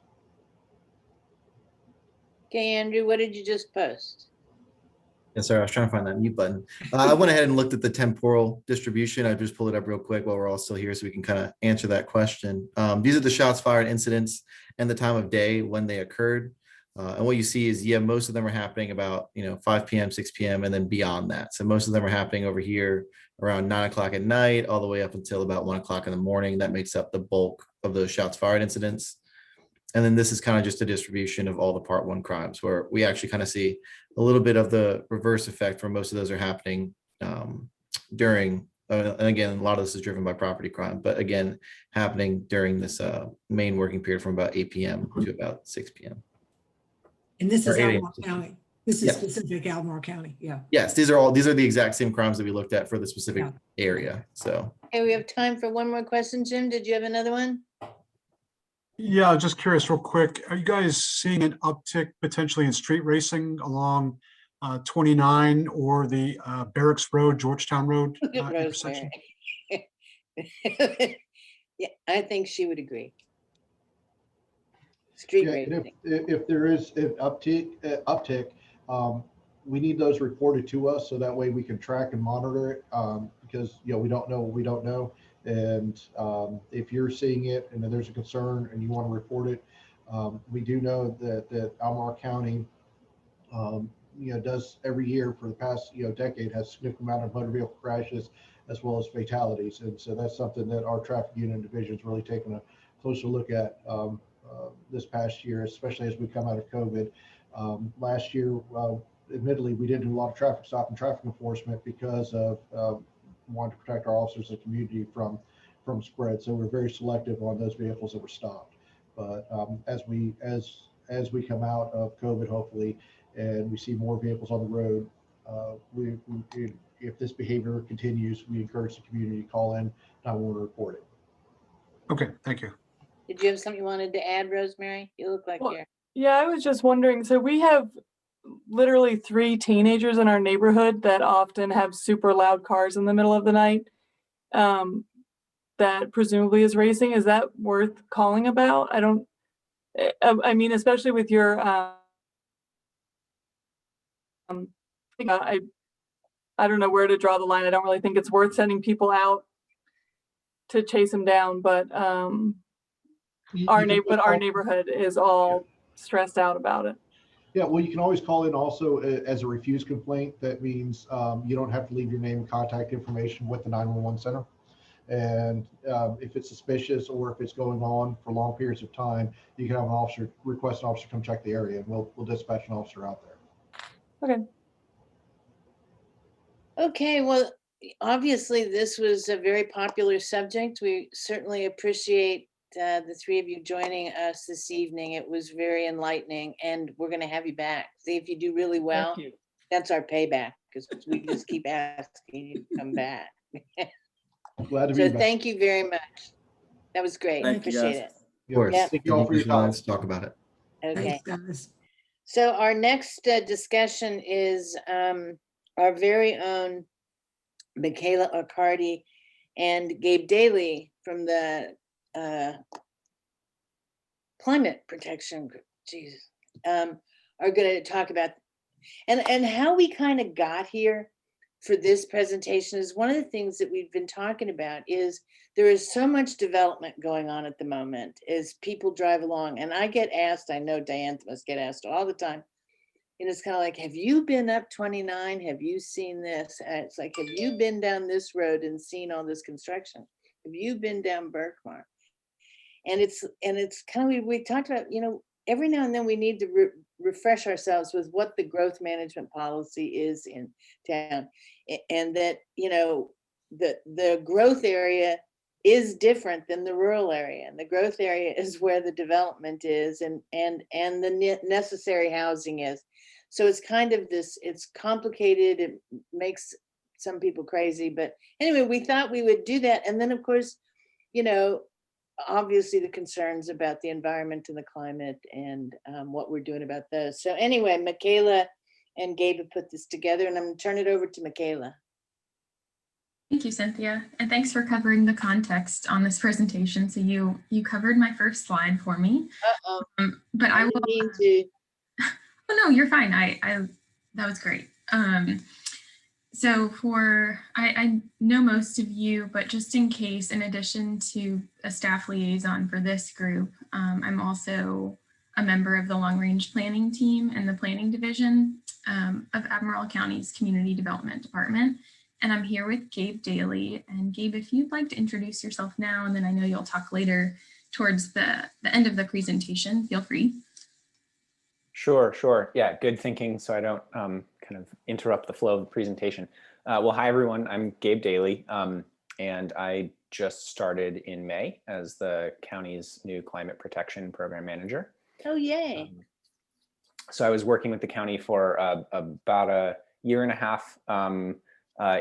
Okay, Andrew, what did you just post? Yes, sir. I was trying to find that mute button. I went ahead and looked at the temporal distribution. I just pulled it up real quick while we're all still here so we can kind of answer that question. These are the shots fired incidents and the time of day when they occurred. And what you see is, most of them are happening about 5 p.m., 6 p.m. and then beyond that. So most of them are happening over here around 9 o'clock at night, all the way up until about 1 o'clock in the morning. That makes up the bulk of those shots fired incidents. And then this is kind of just a distribution of all the Part 1 crimes, where we actually kind of see a little bit of the reverse effect, where most of those are happening during, and again, a lot of this is driven by property crime, but again, happening during this main working period from about 8 p.m. to about 6 p.m. And this Or is 8 a.m. Albemarle County. This is Yeah. specific Albemarle County. Yeah. Yes, these are the exact same crimes that we looked at for the specific area. So Okay, we have time for one more question. Jim, did you have another one? Yeah, just curious real quick, are you guys seeing an uptick potentially in street racing along 29 or the Barracks Road, Georgetown Road Look at intersection? Rosemary. Yeah, I think she would agree. Street Yeah, and racing. if there is an uptick, we need those reported to us so that way we can track and monitor it, because we don't know what we don't know. And if you're seeing it and there's a concern and you want to report it, we do know that Albemarle County does every year for the past decade has a significant amount of motor vehicle crashes as well as fatalities. And so that's something that our traffic unit division is really taking a closer look at this past year, especially as we come out of COVID. Last year, admittedly, we didn't do a lot of traffic stop and traffic enforcement because of wanting to protect our officers and community from spread. So we're very selective on those vehicles that were stopped. But as we come out of COVID, hopefully, and we see more vehicles on the road, if this behavior continues, we encourage the community to call in 911 to report it. Okay, thank you. Did you have something you wanted to add, Rosemary? You look like Well, you're. Yeah, I was just wondering, so we have literally 3 teenagers in our neighborhood that often have super loud cars in the middle of the night, that presumably is racing. Is that worth calling about? I mean, especially with your, I don't know where to draw the line. I don't really think it's worth sending people out to chase them down, but our neighborhood is all stressed out about it. Yeah, well, you can always call in also as a refused complaint. That means you don't have to leave your name and contact information with the 911 center. And if it's suspicious or if it's going on for long periods of time, you can have an officer, request an officer come check the area, and we'll dispatch an officer out there. Okay. Okay, well, obviously this was a very popular subject. We certainly appreciate the 3 of you joining us this evening. It was very enlightening, and we're going to have you back. See, if you do really well, that's our payback, because we just keep asking you to come back. Glad to be So back. thank you very much. That was great. Thank you, Appreciate guys. it. Of course. Yeah. Thank you all for your time. Let's talk about it. Okay. Thanks, guys. So our next discussion is our very own Michaela Arcardi and Gabe Daly from the Climate Protection Group, Jesus, are going to talk about, and how we kind of got here for this presentation is one of the things that we've been talking about is there is so much development going on at the moment as people drive along. And I get asked, I know Diane must get asked all the time, and it's kind of like, have you been up 29? Have you seen this? And it's like, have you been down this road and seen all this construction? Have you been down Berkmar? And it's kind of, we talked about, every now and then we need to refresh ourselves with what the growth management policy is in town. And that, the growth area is different than the rural area. And the growth area is where the development is and the necessary housing is. So it's kind of this, it's complicated. It makes some people crazy, but anyway, we thought we would do that. And then of course, obviously the concerns about the environment and the climate and what we're doing about those. So anyway, Michaela and Gabe have put this together, and I'm going to turn it over to Michaela. Thank you, Cynthia. And thanks for covering the context on this presentation. So you covered my first slide for me. But I will mean to. Oh no, you're fine. I that was great. So I know most of you, but just in case, in addition to a staff liaison for this group, I'm also a member of the long range planning team and the planning division of Albemarle County's Community Development Department. And I'm here with Gabe Daly. And Gabe, if you'd like to introduce yourself now, and then I know you'll talk later towards the end of the presentation, feel free. Sure. Yeah, good thinking so I don't kind of interrupt the flow of the presentation. Well, hi, everyone. I'm Gabe Daly, and I just started in May as the county's new climate protection program manager. Oh, yay. So I was working with the county for about a year and a half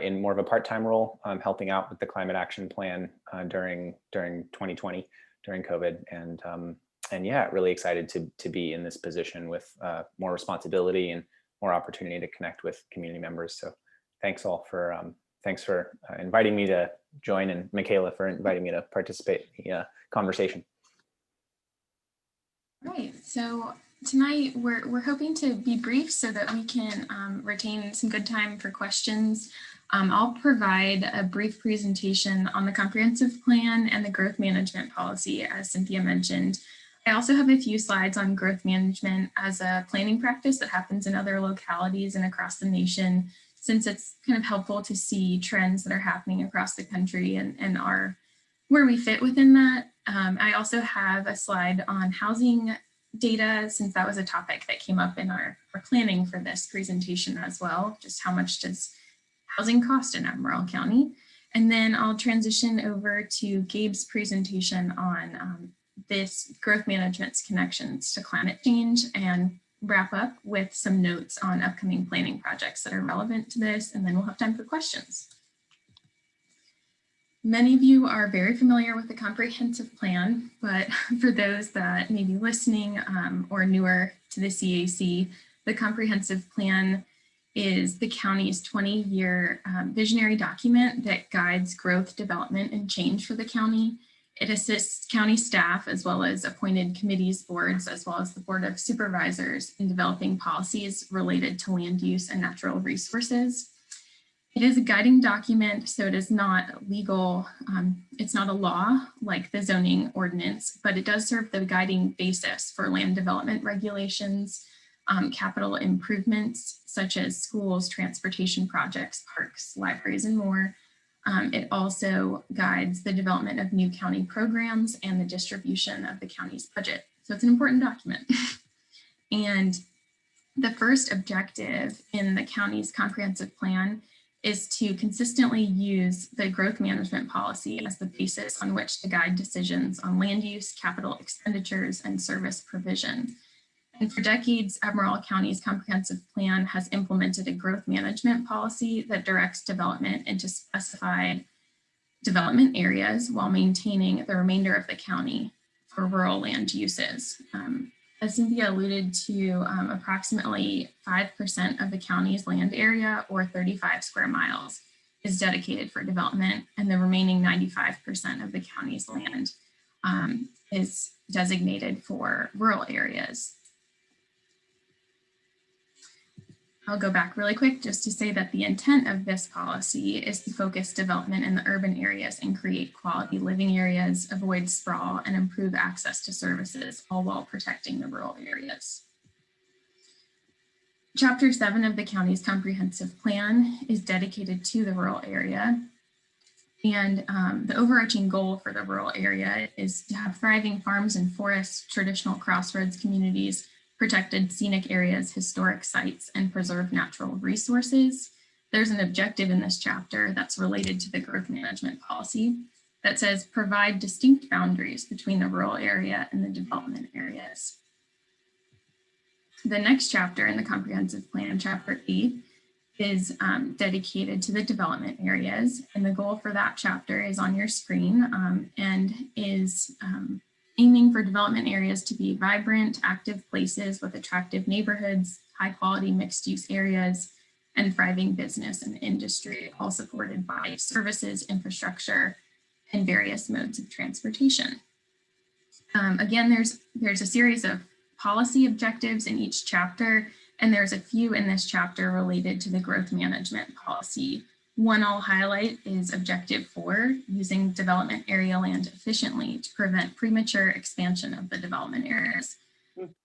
in more of a part-time role, helping out with the climate action plan during 2020, during COVID. And yeah, really excited to be in this position with more responsibility and more opportunity to connect with community members. So thanks all for inviting me to join, and Michaela for inviting me to participate in the conversation. Right. So tonight we're hoping to be brief so that we can retain some good time for questions. I'll provide a brief presentation on the comprehensive plan and the growth management policy, as Cynthia mentioned. I also have a few slides on growth management as a planning practice that happens in other localities and across the nation, since it's kind of helpful to see trends that are happening across the country and where we fit within that. I also have a slide on housing data, since that was a topic that came up in our planning for this presentation as well. Just how much does housing cost in Albemarle County? And then I'll transition over to Gabe's presentation on this growth management's connections to climate change, and wrap up with some notes on upcoming planning projects that are relevant to this, and then we'll have time for questions. Many of you are very familiar with the comprehensive plan, but for those that may be listening or newer to the CAC, the comprehensive plan is the county's 20-year visionary document that guides growth, development, and change for the county. It assists county staff as well as appointed committees, boards, as well as the Board of Supervisors in developing policies related to land use and natural resources. It is a guiding document, so it is not legal. It's not a law like the zoning ordinance, but it does serve the guiding basis for land development regulations, capital improvements such as schools, transportation projects, parks, libraries, and more. It also guides the development of new county programs and the distribution of the county's budget. So it's an important document. And the first objective in the county's comprehensive plan is to consistently use the growth management policy as the basis on which to guide decisions on land use, capital expenditures, and service provision. And for decades, Albemarle County's comprehensive plan has implemented a growth management policy that directs development into specified development areas while maintaining the remainder of the county for rural land uses. As Cynthia alluded to, approximately 5% of the county's land area, or 35 square miles, is dedicated for development, and the remaining 95% of the county's land is designated for rural areas. I'll go back really quick just to say that the intent of this policy is to focus development in the urban areas and create quality living areas, avoid sprawl, and improve access to services, all while protecting the rural areas. Chapter 7 of the county's comprehensive plan is dedicated to the rural area. And the overarching goal for the rural area is to have thriving farms and forests, traditional crossroads communities, protected scenic areas, historic sites, and preserve natural resources. There's an objective in this chapter that's related to the growth management policy that says provide distinct boundaries between the rural area and the development areas. The next chapter in the comprehensive plan, chapter 8, is dedicated to the development areas. And the goal for that chapter is on your screen and is aiming for development areas to be vibrant, active places with attractive neighborhoods, high quality mixed use areas, and thriving business and industry, all supported by services, infrastructure, and various modes of transportation. Again, there's a series of policy objectives in each chapter, and there's a few in this chapter related to the growth management policy. One I'll highlight is objective 4, using development area land efficiently to prevent premature expansion of the development areas.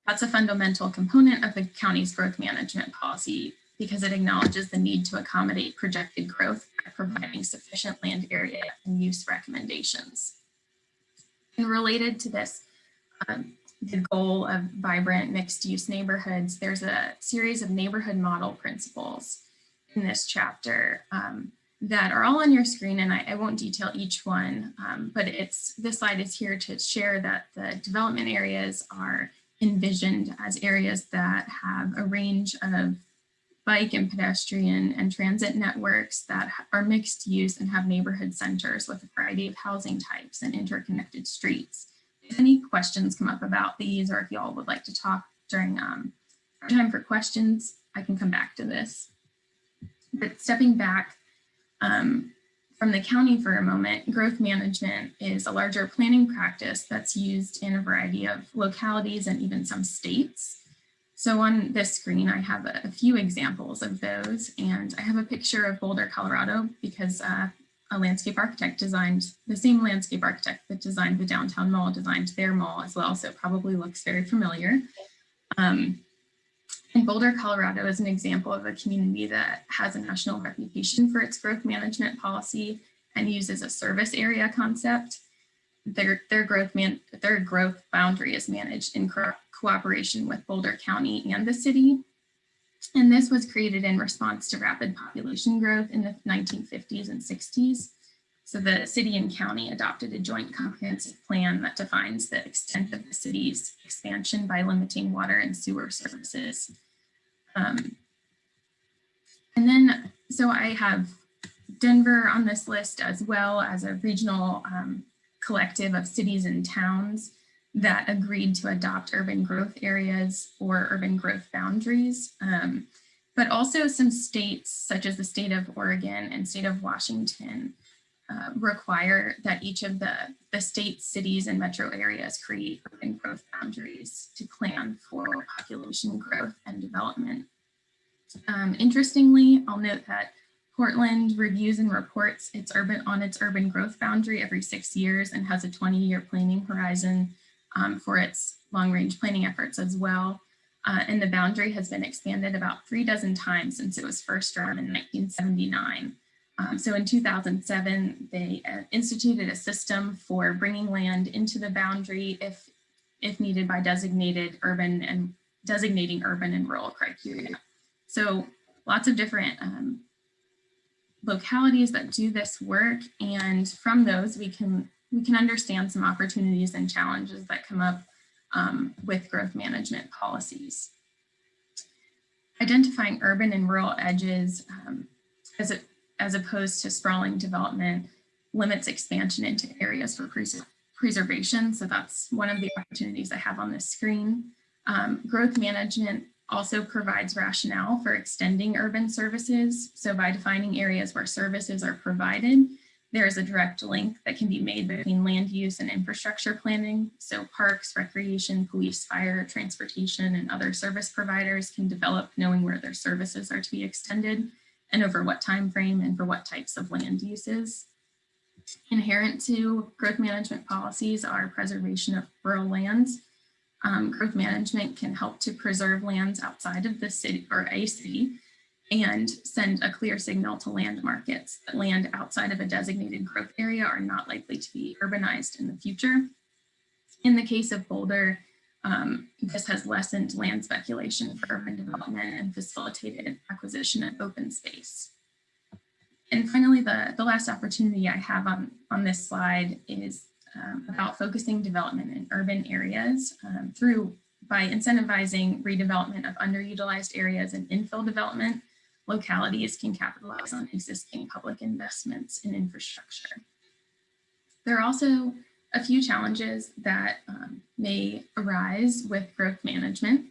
That's a fundamental component of the county's growth management policy because it acknowledges the need to accommodate projected growth by providing sufficient land area and use recommendations. And related to this, the goal of vibrant mixed use neighborhoods, there's a series of neighborhood model principles in this chapter that are all on your screen, and I won't detail each one, but this slide is here to share that the development areas are envisioned as areas that have a range of bike and pedestrian and transit networks that are mixed use and have neighborhood centers with a variety of housing types and interconnected streets. If any questions come up about these, or if y'all would like to talk during our time for questions, I can come back to this. But stepping back from the county for a moment, growth management is a larger planning practice that's used in a variety of localities and even some states. So on this screen, I have a few examples of those, and I have a picture of Boulder, Colorado, because a landscape architect designed, the same landscape architect that designed the downtown mall designed their mall as well, so it probably looks very familiar. And Boulder, Colorado is an example of a community that has a national reputation for its growth management policy and uses a service area concept. Their growth boundary is managed in cooperation with Boulder County and the city. And this was created in response to rapid population growth in the 1950s and 60s. So the city and county adopted a joint comprehensive plan that defines the extent of the city's expansion by limiting water and sewer services. And then, so I have Denver on this list, as well as a regional collective of cities and towns that agreed to adopt urban growth areas or urban growth boundaries. But also some states, such as the state of Oregon and state of Washington, require that each of the state, cities, and metro areas create urban growth boundaries to plan for population growth and development. Interestingly, I'll note that Portland reviews and reports its urban growth boundary every 6 years and has a 20-year planning horizon for its long-range planning efforts as well. And the boundary has been expanded about 36 times since it was first drawn in 1979. So in 2007, they instituted a system for bringing land into the boundary if needed by designating urban and rural criteria. So lots of different localities that do this work, and from those we can understand some opportunities and challenges that come up with growth management policies. Identifying urban and rural edges as opposed to sprawling development limits expansion into areas for preservation. So that's one of the opportunities I have on this screen. Growth management also provides rationale for extending urban services. So by defining areas where services are provided, there is a direct link that can be made between land use and infrastructure planning. So parks, recreation, police, fire, transportation, and other service providers can develop knowing where their services are to be extended and over what time frame and for what types of land uses. Inherent to growth management policies are preservation of rural lands. Growth management can help to preserve lands outside of the city or a city and send a clear signal to land markets that land outside of a designated growth area are not likely to be urbanized in the future. In the case of Boulder, this has lessened land speculation for urban development and facilitated acquisition of open space. And finally, the last opportunity I have on this slide is about focusing development in urban areas by incentivizing redevelopment of underutilized areas and infill development. Localities can capitalize on existing public investments in infrastructure. There are also a few challenges that may arise with growth management.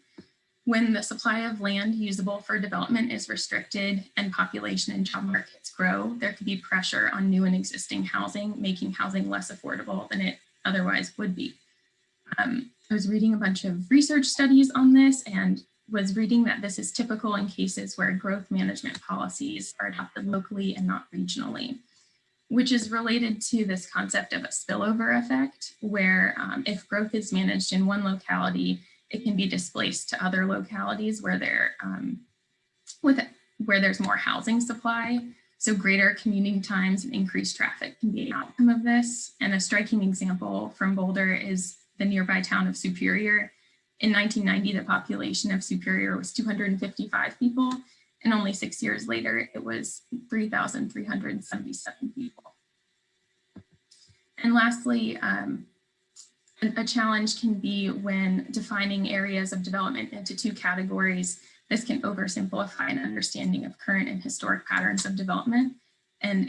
When the supply of land usable for development is restricted and population and job markets grow, there could be pressure on new and existing housing, making housing less affordable than it otherwise would be. I was reading a bunch of research studies on this and was reading that this is typical in cases where growth management policies are adopted locally and not regionally, which is related to this concept of a spillover effect, where if growth is managed in one locality, it can be displaced to other localities where there's more housing supply. So greater commuting times and increased traffic can be an outcome of this. And a striking example from Boulder is the nearby town of Superior. In 1990, the population of Superior was 255 people, and only 6 years later, it was 3,377 people. And lastly, a challenge can be when defining areas of development into two categories. This can oversimplify an understanding of current and historic patterns of development, and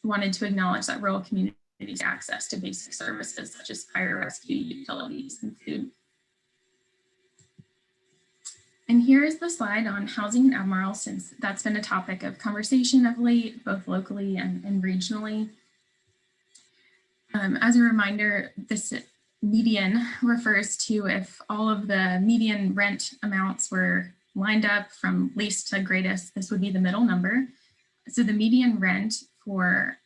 wanted to acknowledge that rural communities access to basic services such as fire rescue, utilities, and food. And here is the slide on housing in Albemarle, since that's been a topic of conversation of late, both locally and regionally. As a reminder, this median refers to if all of the median rent amounts were lined up from least to greatest, this would be the middle number. So the median rent for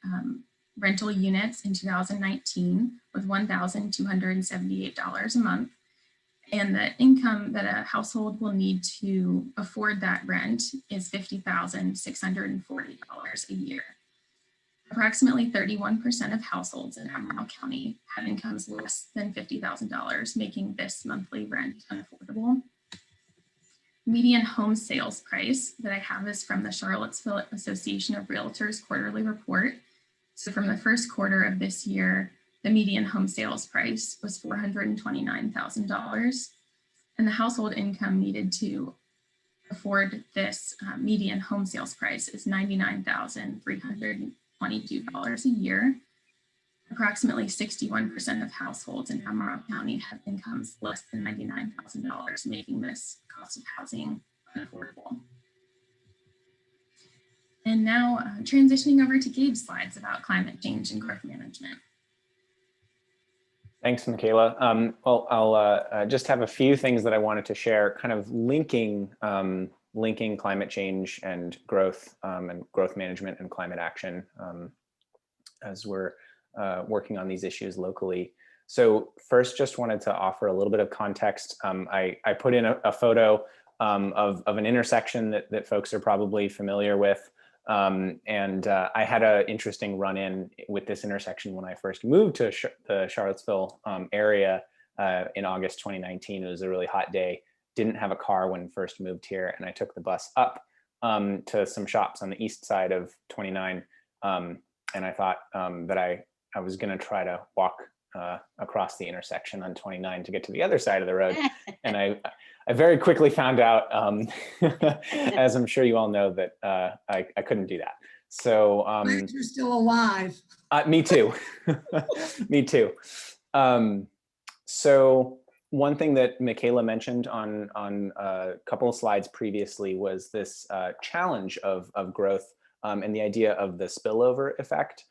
rental units in 2019 was $1,278 a month. And the income that a household will need to afford that rent is $50,640 a year. Approximately 31% of households in Albemarle County have incomes less than $50,000, making this monthly rent unaffordable. Median home sales price that I have is from the Charlottesville Association of Realtors quarterly report. So from the first quarter of this year, the median home sales price was $429,000, and the household income needed to afford this median home sales price is $99,322 a year. Approximately 61% of households in Albemarle County have incomes less than $99,000, making this cost of housing unaffordable. And now transitioning over to Gabe's slides about climate change and growth management. Thanks, Michaela. Well, I'll just have a few things that I wanted to share, kind of linking climate change and growth management and climate action as we're working on these issues locally. So first, just wanted to offer a little bit of context. I put in a photo of an intersection that folks are probably familiar with. I had an interesting run-in with this intersection when I first moved to the Charlottesville area in August 2019. It was a really hot day. Didn't have a car when first moved here, and I took the bus up to some shops on the east side of 29. And I thought that I was going to try to walk across the intersection on 29 to get to the other side of the road. And I very quickly found out, as I'm sure you all know, that I couldn't do that. So You're still alive. me too. Me too. So one thing that Michaela mentioned on a couple of slides previously was this challenge of growth and the idea of the spillover effect,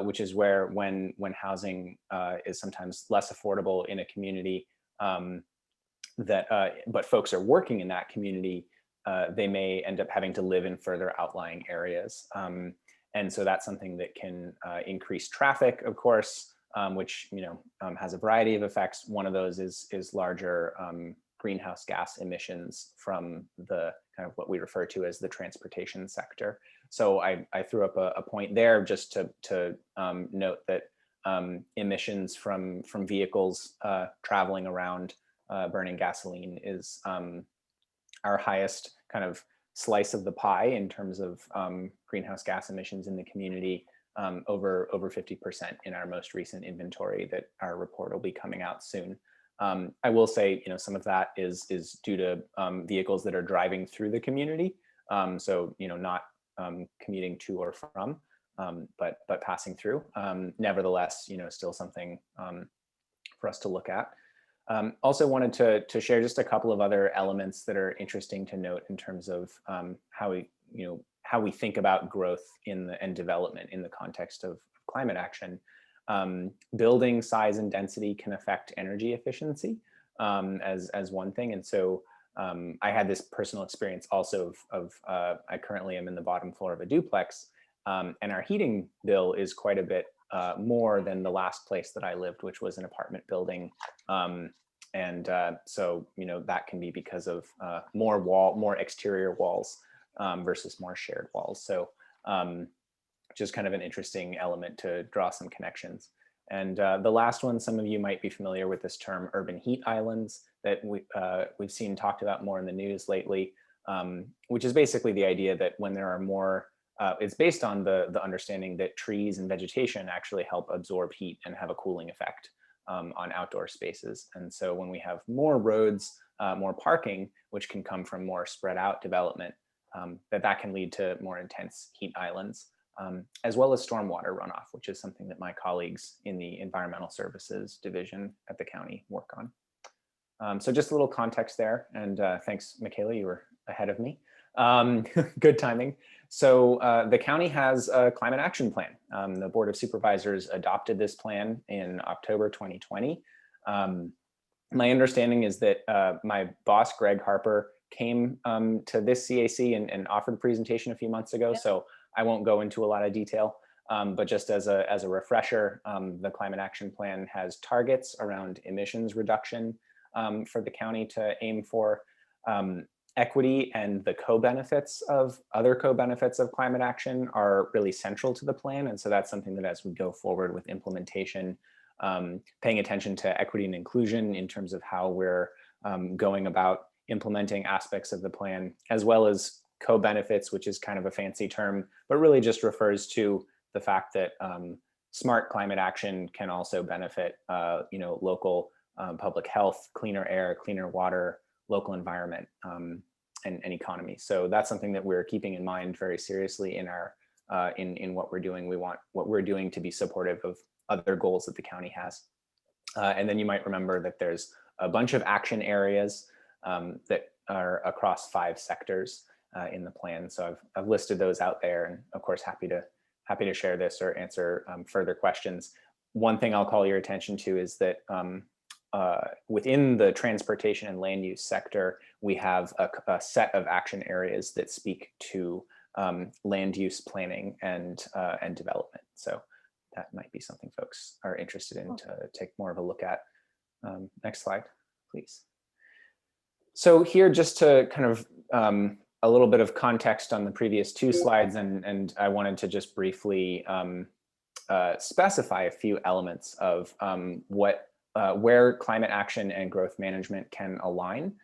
which is where when housing is sometimes less affordable in a community, but folks are working in that community, they may end up having to live in further outlying areas. And so that's something that can increase traffic, of course, which has a variety of effects. One of those is larger greenhouse gas emissions from the kind of what we refer to as the transportation sector. So I threw up a point there just to note that emissions from vehicles traveling around burning gasoline is our highest kind of slice of the pie in terms of greenhouse gas emissions in the community, over 50% in our most recent inventory that our report will be coming out soon. I will say, some of that is due to vehicles that are driving through the community. So, not commuting to or from, but passing through. Nevertheless, still something for us to look at. Also wanted to share just a couple of other elements that are interesting to note in terms of how we think about growth and development in the context of climate action. Building size and density can affect energy efficiency as one thing. And so I had this personal experience also of I currently am in the bottom floor of a duplex, and our heating bill is quite a bit more than the last place that I lived, which was an apartment building. So, that can be because of more exterior walls versus more shared walls. So just kind of an interesting element to draw some connections. And the last one, some of you might be familiar with this term, urban heat islands, that we've seen talked about more in the news lately, which is basically the idea that when there are more, it's based on the understanding that trees and vegetation actually help absorb heat and have a cooling effect on outdoor spaces. And so when we have more roads, more parking, which can come from more spread out development, that can lead to more intense heat islands, as well as stormwater runoff, which is something that my colleagues in the environmental services division at the county work on. So just a little context there. And thanks, Michaela, you were ahead of me. Good timing. So the county has a climate action plan. The Board of Supervisors adopted this plan in October 2020. My understanding is that my boss, Greg Harper, came to this CAC and offered a presentation a few months ago. So I won't go into a lot of detail, but just as a refresher, the climate action plan has targets around emissions reduction for the county to aim for. equity and the co-benefits of climate action are really central to the plan. And so that's something that as we go forward with implementation, paying attention to equity and inclusion in terms of how we're going about implementing aspects of the plan, as well as co-benefits, which is kind of a fancy term, but really just refers to the fact that smart climate action can also benefit local public health, cleaner air, cleaner water, local environment, and economy. So that's something that we're keeping in mind very seriously in our in what we're doing. We want what we're doing to be supportive of other goals that the county has. And then you might remember that there's a bunch of action areas that are across 5 sectors in the plan. So I've listed those out there, and of course happy to share this or answer further questions. One thing I'll call your attention to is that within the transportation and land use sector, we have a set of action areas that speak to land use planning and development. So that might be something folks are interested in to take more of a look at. Next slide, please. So here, just to kind of a little bit of context on the previous 2 slides, and I wanted to just briefly specify a few elements of where climate action and growth management can align.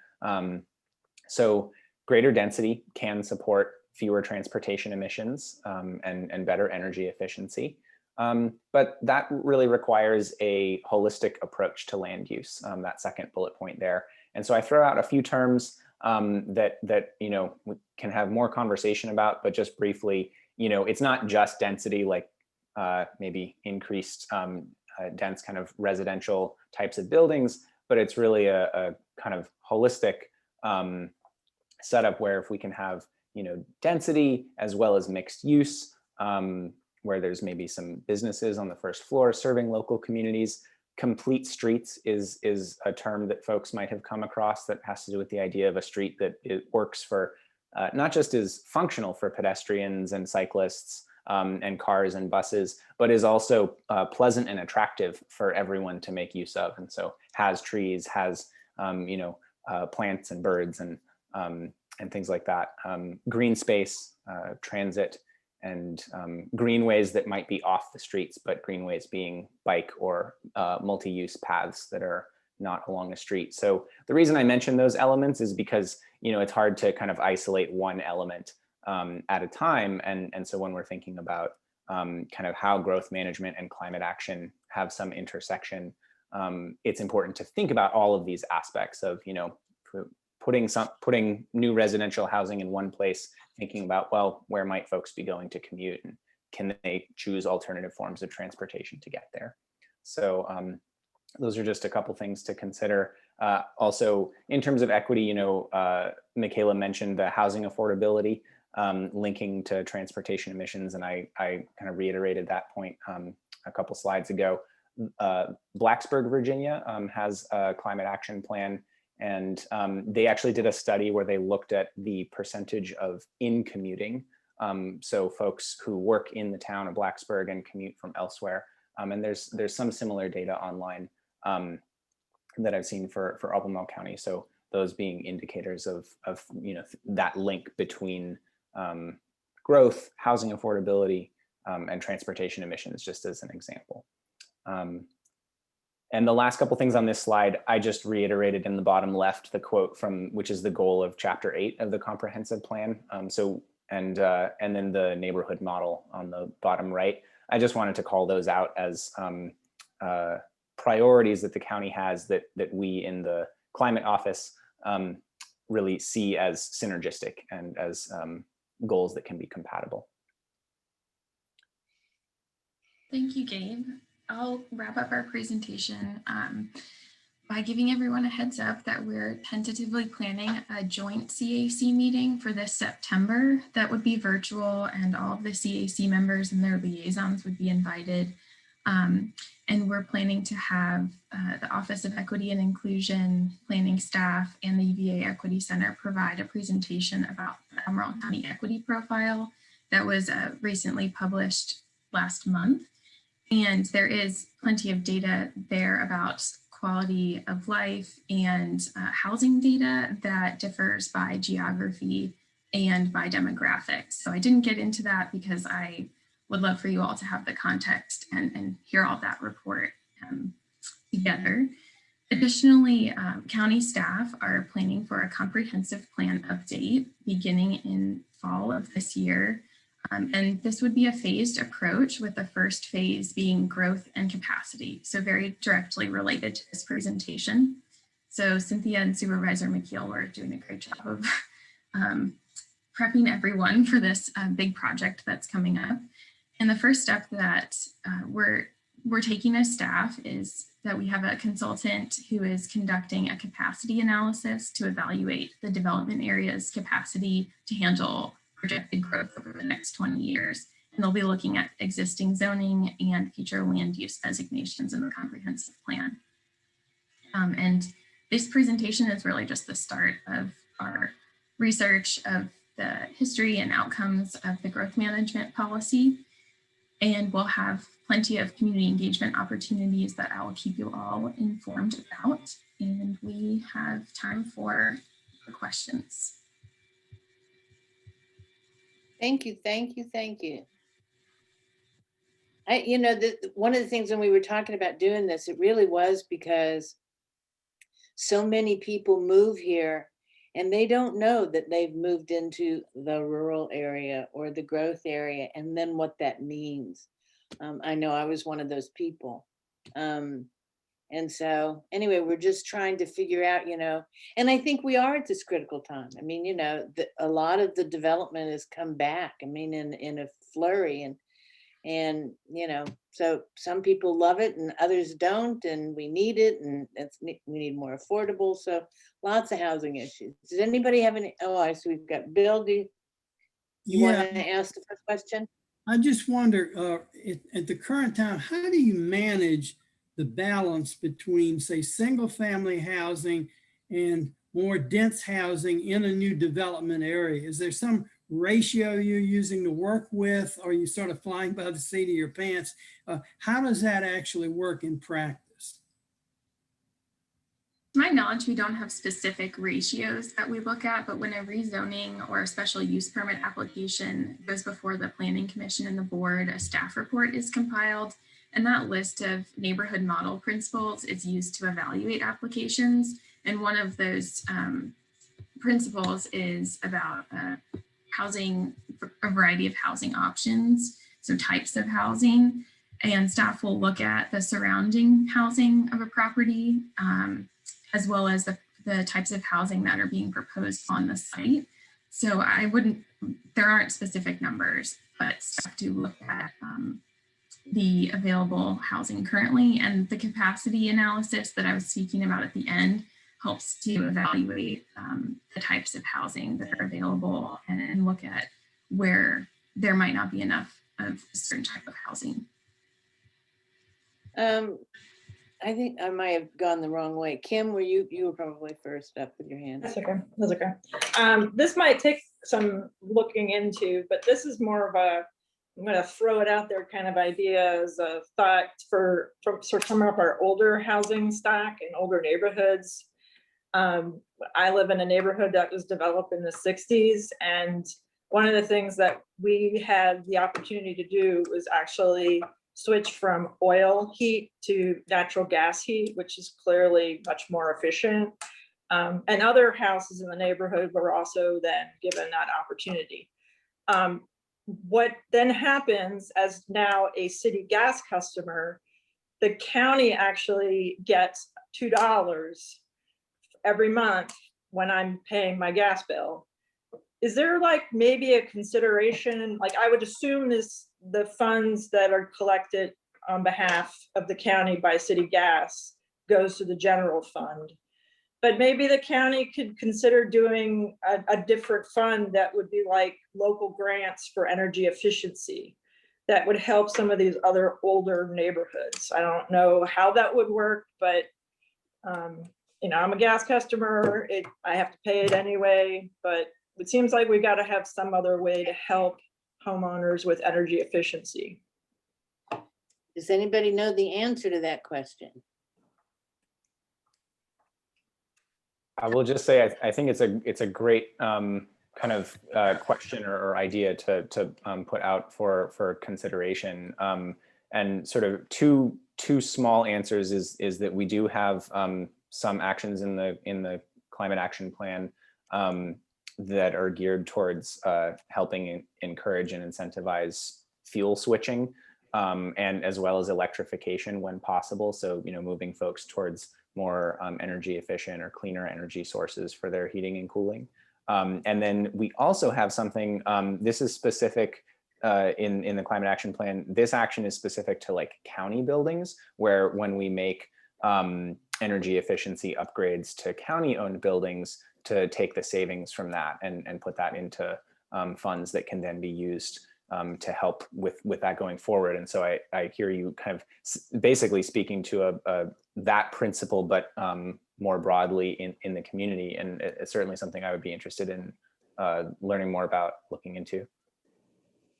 So greater density can support fewer transportation emissions and better energy efficiency. But that really requires a holistic approach to land use, that second bullet point there. And so I throw out a few terms that we can have more conversation about, but just briefly, it's not just density, like maybe increased dense kind of residential types of buildings, but it's really a kind of holistic setup where if we can have density as well as mixed use, where there's maybe some businesses on the first floor serving local communities. Complete streets is a term that folks might have come across that has to do with the idea of a street that it works for, not just is functional for pedestrians and cyclists and cars and buses, but is also pleasant and attractive for everyone to make use of. And so has trees, has plants and birds and things like that. Green space, transit, and greenways that might be off the streets, but greenways being bike or multi-use paths that are not along a street. So the reason I mention those elements is because it's hard to kind of isolate one element at a time. And so when we're thinking about kind of how growth management and climate action have some intersection, it's important to think about all of these aspects of putting new residential housing in one place, thinking about, well, where might folks be going to commute, and can they choose alternative forms of transportation to get there? So those are just a couple things to consider. Also, in terms of equity, Michaela mentioned the housing affordability linking to transportation emissions, and I kind of reiterated that point a couple slides ago. Blacksburg, Virginia has a climate action plan, and they actually did a study where they looked at the percentage of in-commuting. So folks who work in the town of Blacksburg and commute from elsewhere. And there's some similar data online that I've seen for Albemarle County. So those being indicators of that link between growth, housing affordability, and transportation emissions, just as an example. And the last couple things on this slide, I just reiterated in the bottom left the quote from, which is the goal of Chapter 8 of the comprehensive plan. And then the neighborhood model on the bottom right. I just wanted to call those out as priorities that the county has that we in the climate office really see as synergistic and as goals that can be compatible. Thank you, Gabe. I'll wrap up our presentation by giving everyone a heads up that we're tentatively planning a joint CAC meeting for this September that would be virtual, and all of the CAC members and their liaisons would be invited. And we're planning to have the Office of Equity and Inclusion, planning staff, and the UVA Equity Center provide a presentation about the Albemarle County Equity Profile that was recently published last month. And there is plenty of data there about quality of life and housing data that differs by geography and by demographics. So I didn't get into that because I would love for you all to have the context and hear all that report together. Additionally, county staff are planning for a comprehensive plan update beginning in fall of this year. And this would be a phased approach, with the first phase being growth and capacity. So very directly related to this presentation. So Cynthia and Supervisor McKeel were doing a great job of prepping everyone for this big project that's coming up. And the first step that we're taking as staff is that we have a consultant who is conducting a capacity analysis to evaluate the development area's capacity to handle projected growth over the next 20 years. And they'll be looking at existing zoning and future land use designations in the comprehensive plan. And this presentation is really just the start of our research of the history and outcomes of the growth management policy. And we'll have plenty of community engagement opportunities that I will keep you all informed about. And we have time for questions. Thank you, thank you, thank you. One of the things when we were talking about doing this, it really was because so many people move here and they don't know that they've moved into the rural area or the growth area, and then what that means. I know I was one of those people. And so anyway, we're just trying to figure out, and I think we are at this critical time. I mean, a lot of the development has come back, I mean, in a flurry, and so some people love it and others don't, and we need it, and we need more affordable. So lots of housing issues. Does anybody have any? Oh, I see we've got Bill. Do you want to ask the first question? I just wonder, at the current time, how do you manage the balance between, say, single family housing and more dense housing in a new development area? Is there some ratio you're using to work with? Or are you sort of flying by the seat of your pants? How does that actually work in practice? To my knowledge, we don't have specific ratios that we look at, but when a rezoning or a special use permit application goes before the Planning Commission and the board, a staff report is compiled. And that list of neighborhood model principles is used to evaluate applications. And one of those principles is about housing, a variety of housing options, so types of housing. And staff will look at the surrounding housing of a property, as well as the types of housing that are being proposed on the site. So there aren't specific numbers, but staff do look at the available housing currently, and the capacity analysis that I was speaking about at the end helps to evaluate the types of housing that are available and look at where there might not be enough of a certain type of housing. I think I might have gone the wrong way. Kim, you were probably first up with your hand. That's okay. That's okay. This might take some looking into, but this is more of a, I'm going to throw it out there kind of idea as a thought for some of our older housing stock in older neighborhoods. I live in a neighborhood that was developed in the 60s, and one of the things that we had the opportunity to do was actually switch from oil heat to natural gas heat, which is clearly much more efficient. And other houses in the neighborhood were also then given that opportunity. What then happens, as now a city gas customer, the county actually gets $2 every month when I'm paying my gas bill. Is there like maybe a consideration, like I would assume the funds that are collected on behalf of the county by city gas goes to the general fund, but maybe the county could consider doing a different fund that would be like local grants for energy efficiency that would help some of these other older neighborhoods. I don't know how that would work, but I'm a gas customer. I have to pay it anyway, but it seems like we got to have some other way to help homeowners with energy efficiency. Does anybody know the answer to that question? I will just say, I think it's a great kind of question or idea to put out for consideration. And sort of two small answers is that we do have some actions in the climate action plan that are geared towards helping encourage and incentivize fuel switching, and as well as electrification when possible. So, moving folks towards more energy efficient or cleaner energy sources for their heating and cooling. And then we also have something, this is specific in the climate action plan. This action is specific to like county buildings, where when we make energy efficiency upgrades to county owned buildings, to take the savings from that and put that into funds that can then be used to help with that going forward. And so I hear you kind of basically speaking to that principle, but more broadly in the community. And it's certainly something I would be interested in learning more about, looking into.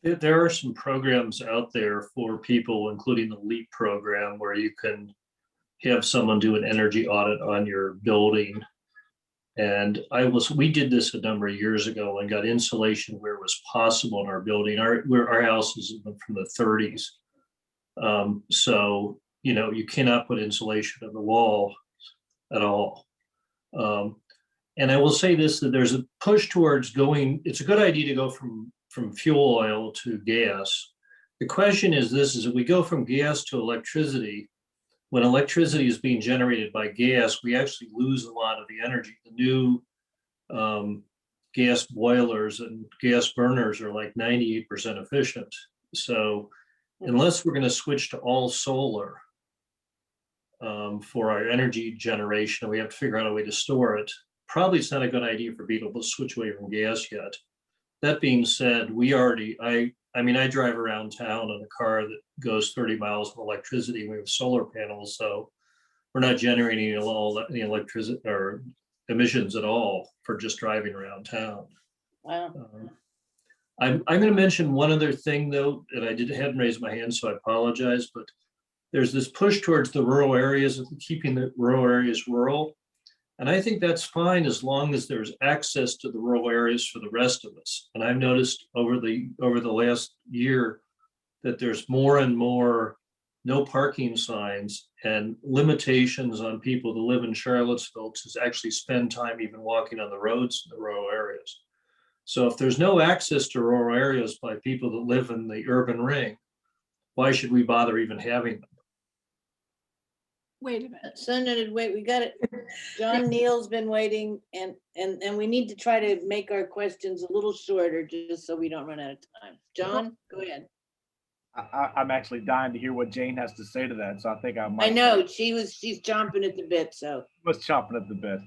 There are some programs out there for people, including the LEAP program, where you can have someone do an energy audit on your building. And we did this a number of years ago and got insulation where it was possible in our building. Our house is from the 30s. So, you cannot put insulation on the wall at all. And I will say this, that there's a push towards it's a good idea to go from fuel oil to gas. The question is if we go from gas to electricity, when electricity is being generated by gas, we actually lose a lot of the energy. The new gas boilers and gas burners are like 98% efficient. So unless we're going to switch to all solar for our energy generation, and we have to figure out a way to store it, probably it's not a good idea for people to switch away from gas yet. That being said, I drive around town in a car that goes 30 miles of electricity. We have solar panels, so we're not generating any electricity or emissions at all for just driving around town. Wow. I'm going to mention one other thing though, and I hadn't raised my hand, so I apologize, but there's this push towards the rural areas, keeping the rural areas rural. And I think that's fine as long as there's access to the rural areas for the rest of us. And I've noticed over the last year that there's more and more no parking signs and limitations on people who live in Charlottesville to actually spend time even walking on the roads in the rural areas. So if there's no access to rural areas by people that live in the urban ring, why should we bother even having them? Wait a minute. So noted, wait, we got it. John Neal's been waiting, and we need to try to make our questions a little shorter just so we don't run out of time. John, go ahead. I'm actually dying to hear what Jane has to say to that, so I think I might. I know, she's chomping at the bit, so. Was chomping at the bit.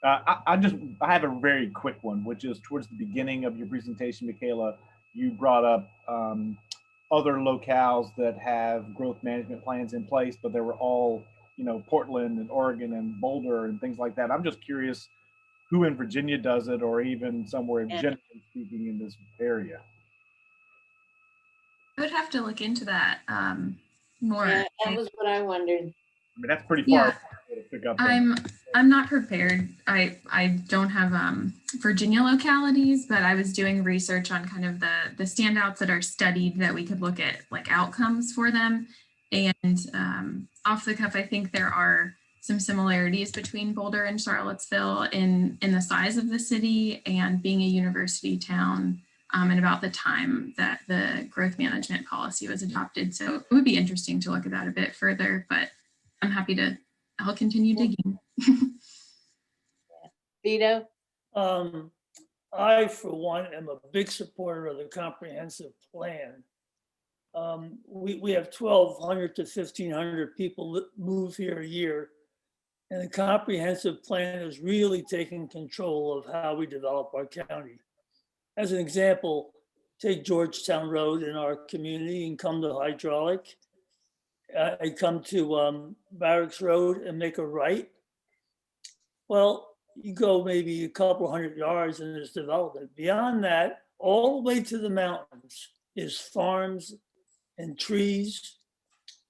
I have a very quick one, which is towards the beginning of your presentation, Michaela, you brought up other locales that have growth management plans in place, but they were all, Portland and Oregon and Boulder and things like that. I'm just curious who in Virginia does it, or even somewhere generally speaking in this area. I would have to look into that more. Yeah, that was what I wondered. I mean, that's pretty far to pick up. I'm not prepared. I don't have Virginia localities, but I was doing research on kind of the standouts that are studied that we could look at like outcomes for them. And off the cuff, I think there are some similarities between Boulder and Charlottesville in the size of the city and being a university town, and about the time that the growth management policy was adopted. So it would be interesting to look at that a bit further, but I'm happy I'll continue digging. Vito? I, for one, am a big supporter of the comprehensive plan. We have 1,200 to 1,500 people that move here a year, and the comprehensive plan is really taking control of how we develop our county. As an example, take Georgetown Road in our community and come to Hydraulic. I come to Barracks Road and make a right. Well, you go maybe a couple hundred yards and there's development. Beyond that, all the way to the mountains is farms and trees.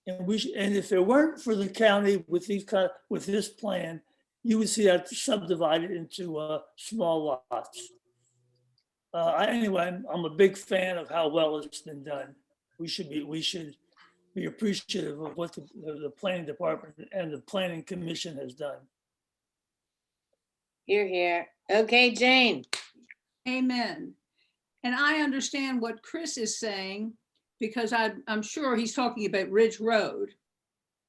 And if it weren't for the county with this plan, you would see that subdivided into small lots. Anyway, I'm a big fan of how well it's been done. We should be appreciative of what the planning department and the planning commission has done. Here, here. Okay, Jane. Amen. And I understand what Chris is saying, because I'm sure he's talking about Ridge Road,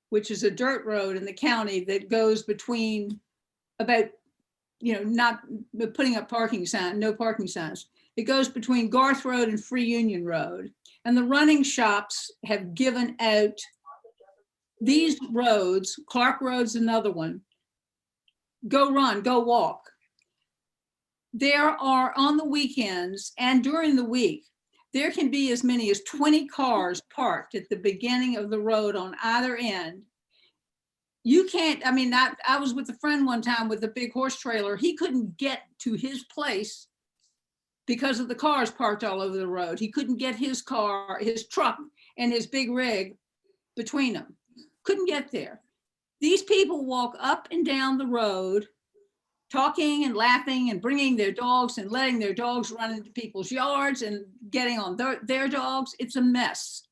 which is a dirt road in the county that goes between about, not putting up no parking signs. It goes between Garth Road and Free Union Road. And the running shops have given out these roads. Clark Road's another one. Go run, go walk. There are, on the weekends and during the week, there can be as many as 20 cars parked at the beginning of the road on either end. You can't, I was with a friend one time with a big horse trailer. He couldn't get to his place because of the cars parked all over the road. He couldn't get his car, his truck, and his big rig between them. Couldn't get there. These people walk up and down the road, talking and laughing and bringing their dogs and letting their dogs run into people's yards and getting on their dogs. It's a mess.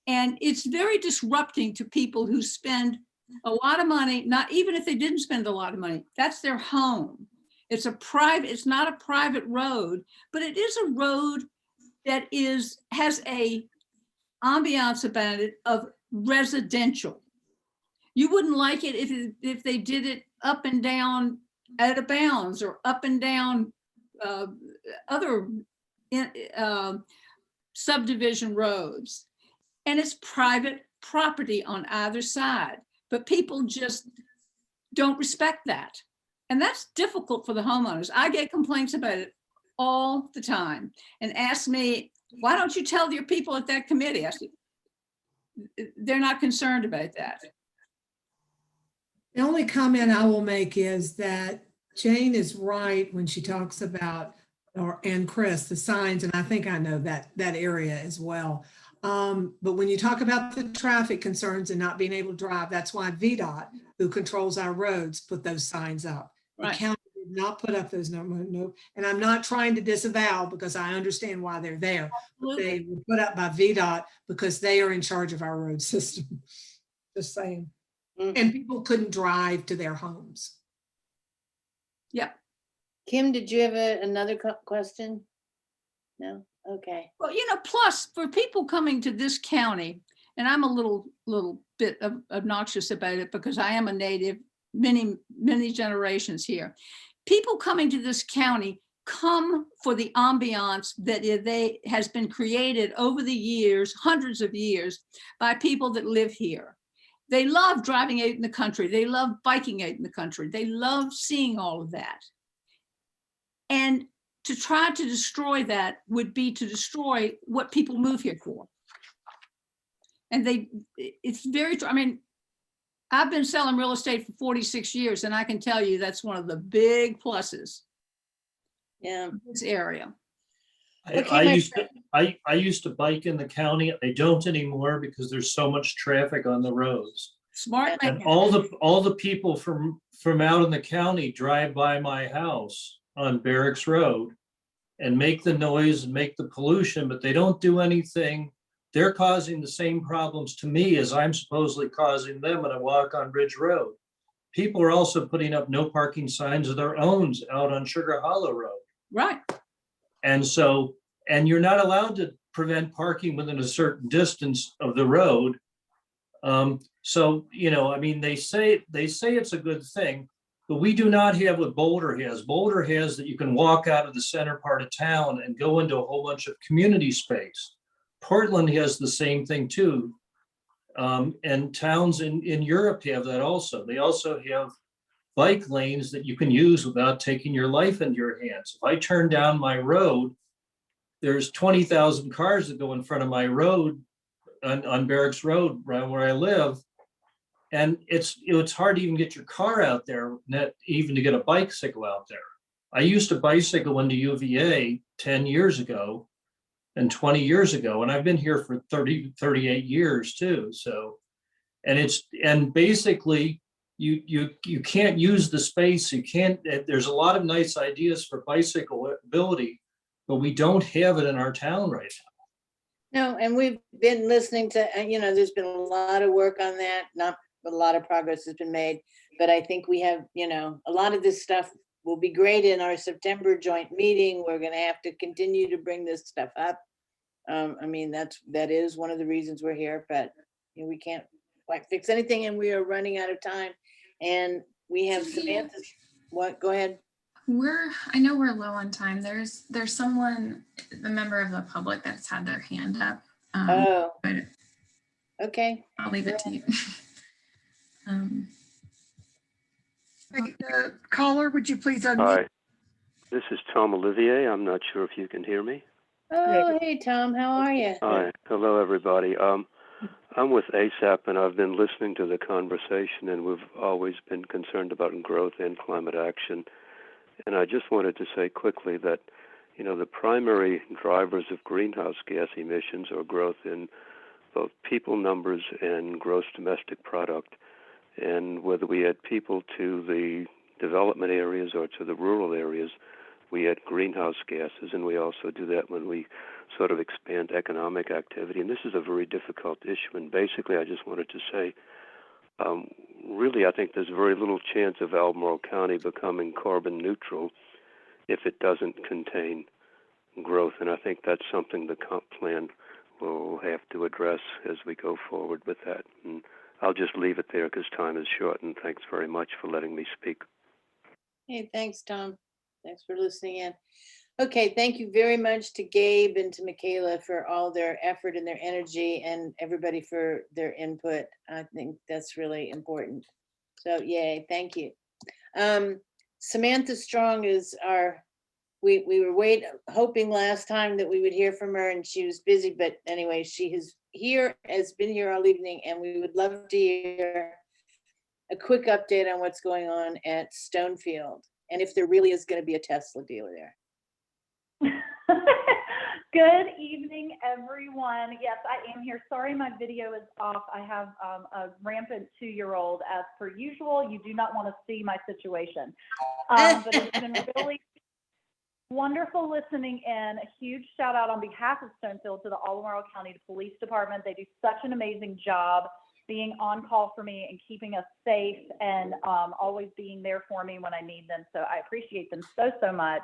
And it's very disrupting to people who spend a lot of money, not even if they didn't spend a lot of money, that's their home. It's not a private road, but it is a road that has a ambiance about it of residential. You wouldn't like it if they did it up and down out of bounds or up and down other subdivision roads. And it's private property on either side, but people just don't respect that. And that's difficult for the homeowners. I get complaints about it all the time and ask me, why don't you tell your people at that committee? I said, they're not concerned about that. The only comment I will make is that Jane is right when she talks about, and Chris, the signs, and I think I know that area as well. But when you talk about the traffic concerns and not being able to drive, that's why VDOT, who controls our roads, put those signs up. Right. The county did not put up those no, and I'm not trying to disavow because I understand why they're there. But they were put up by VDOT because they are in charge of our road system. Just saying. And people couldn't drive to their homes. Yep. Kim, did you have another question? No? Okay. Well, plus for people coming to this county, and I'm a little bit obnoxious about it because I am a native, many generations here. People coming to this county come for the ambiance that has been created over the years, hundreds of years, by people that live here. They love driving out in the country. They love biking out in the country. They love seeing all of that. And to try to destroy that would be to destroy what people move here for. And it's very, I've been selling real estate for 46 years, and I can tell you that's one of the big pluses. Yeah. In this area. I used to bike in the county. I don't anymore because there's so much traffic on the roads. Smart man. And all the people from out in the county drive by my house on Barracks Road and make the noise and make the pollution, but they don't do anything. They're causing the same problems to me as I'm supposedly causing them when I walk on Ridge Road. People are also putting up no parking signs of their own out on Sugar Hollow Road. Right. And you're not allowed to prevent parking within a certain distance of the road. They say it's a good thing, but we do not have what Boulder has. Boulder has that you can walk out of the center part of town and go into a whole bunch of community space. Portland has the same thing too. And towns in Europe have that also. They also have bike lanes that you can use without taking your life into your hands. If I turn down my road, there's 20,000 cars that go in front of my road on Barracks Road, right where I live. And it's hard to even get your car out there, not even to get a bicycle out there. I used to bicycle into UVA 10 years ago and 20 years ago, and I've been here for 38 years too. So, and basically you can't use the space. You can't, there's a lot of nice ideas for bicycle ability, but we don't have it in our town right now. No, and we've been listening to, there's been a lot of work on that, not a lot of progress has been made, but I think we have, a lot of this stuff will be great in our September joint meeting. We're gonna have to continue to bring this stuff up. That is one of the reasons we're here, but we can't quite fix anything and we are running out of time. And we have Samantha, what, go ahead. I know we're low on time. There's someone, a member of the public that's had their hand up. Oh, but okay. I'll leave it to you. Caller, would you please unmute? Hi, this is Tom Olivier. I'm not sure if you can hear me. Oh, hey, Tom, how are you? Hi, hello, everybody. I'm with ASAP, and I've been listening to the conversation, and we've always been concerned about growth and climate action. And I just wanted to say quickly that, the primary drivers of greenhouse gas emissions are growth in both people numbers and gross domestic product. And whether we add people to the development areas or to the rural areas, we add greenhouse gases, and we also do that when we sort of expand economic activity. And this is a very difficult issue. And basically, I just wanted to say, really, I think there's very little chance of Albemarle County becoming carbon neutral if it doesn't contain growth. And I think that's something the comp plan will have to address as we go forward with that. And I'll just leave it there because time is short. And thanks very much for letting me speak. Hey, thanks, Tom. Thanks for listening in. Okay, thank you very much to Gabe and to Michaela for all their effort and their energy, and everybody for their input. I think that's really important. So yay, thank you. Samantha Strong is we were hoping last time that we would hear from her, and she was busy, but anyway, she has been here all evening, and we would love to hear a quick update on what's going on at Stonefield, and if there really is going to be a Tesla dealer there. Good evening, everyone. Yes, I am here. Sorry, my video is off. I have a rampant 2-year-old as per usual. You do not want to see my situation. But it's been really wonderful listening in. A huge shout out on behalf of Stonefield to the Albemarle County Police Department. They do such an amazing job being on call for me and keeping us safe and always being there for me when I need them. So I appreciate them so much.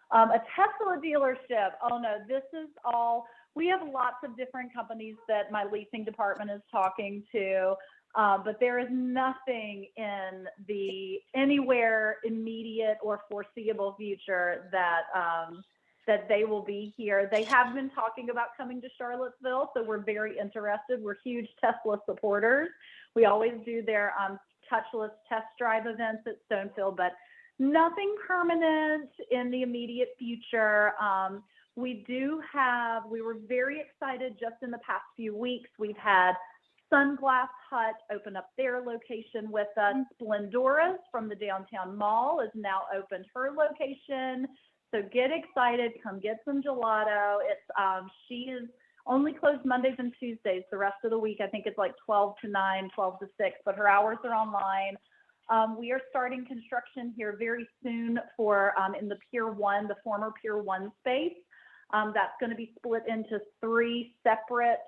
A Tesla dealership. Oh no, this is all, we have lots of different companies that my leasing department is talking to, but there is nothing in the anywhere immediate or foreseeable future that that they will be here. They have been talking about coming to Charlottesville, so we're very interested. We're huge Tesla supporters. We always do their touchless test drive events at Stonefield, but nothing permanent in the immediate future. We were very excited just in the past few weeks. We've had Sunglass Hut open up their location with us. Splendora's from the downtown mall is now opened her location. So get excited, come get some gelato. She is only closed Mondays and Tuesdays. The rest of the week, I think it's like 12 to 9, 12 to 6, but her hours are online. We are starting construction here very soon for in the Pier 1, the former Pier 1 space. That's going to be split into 3 separate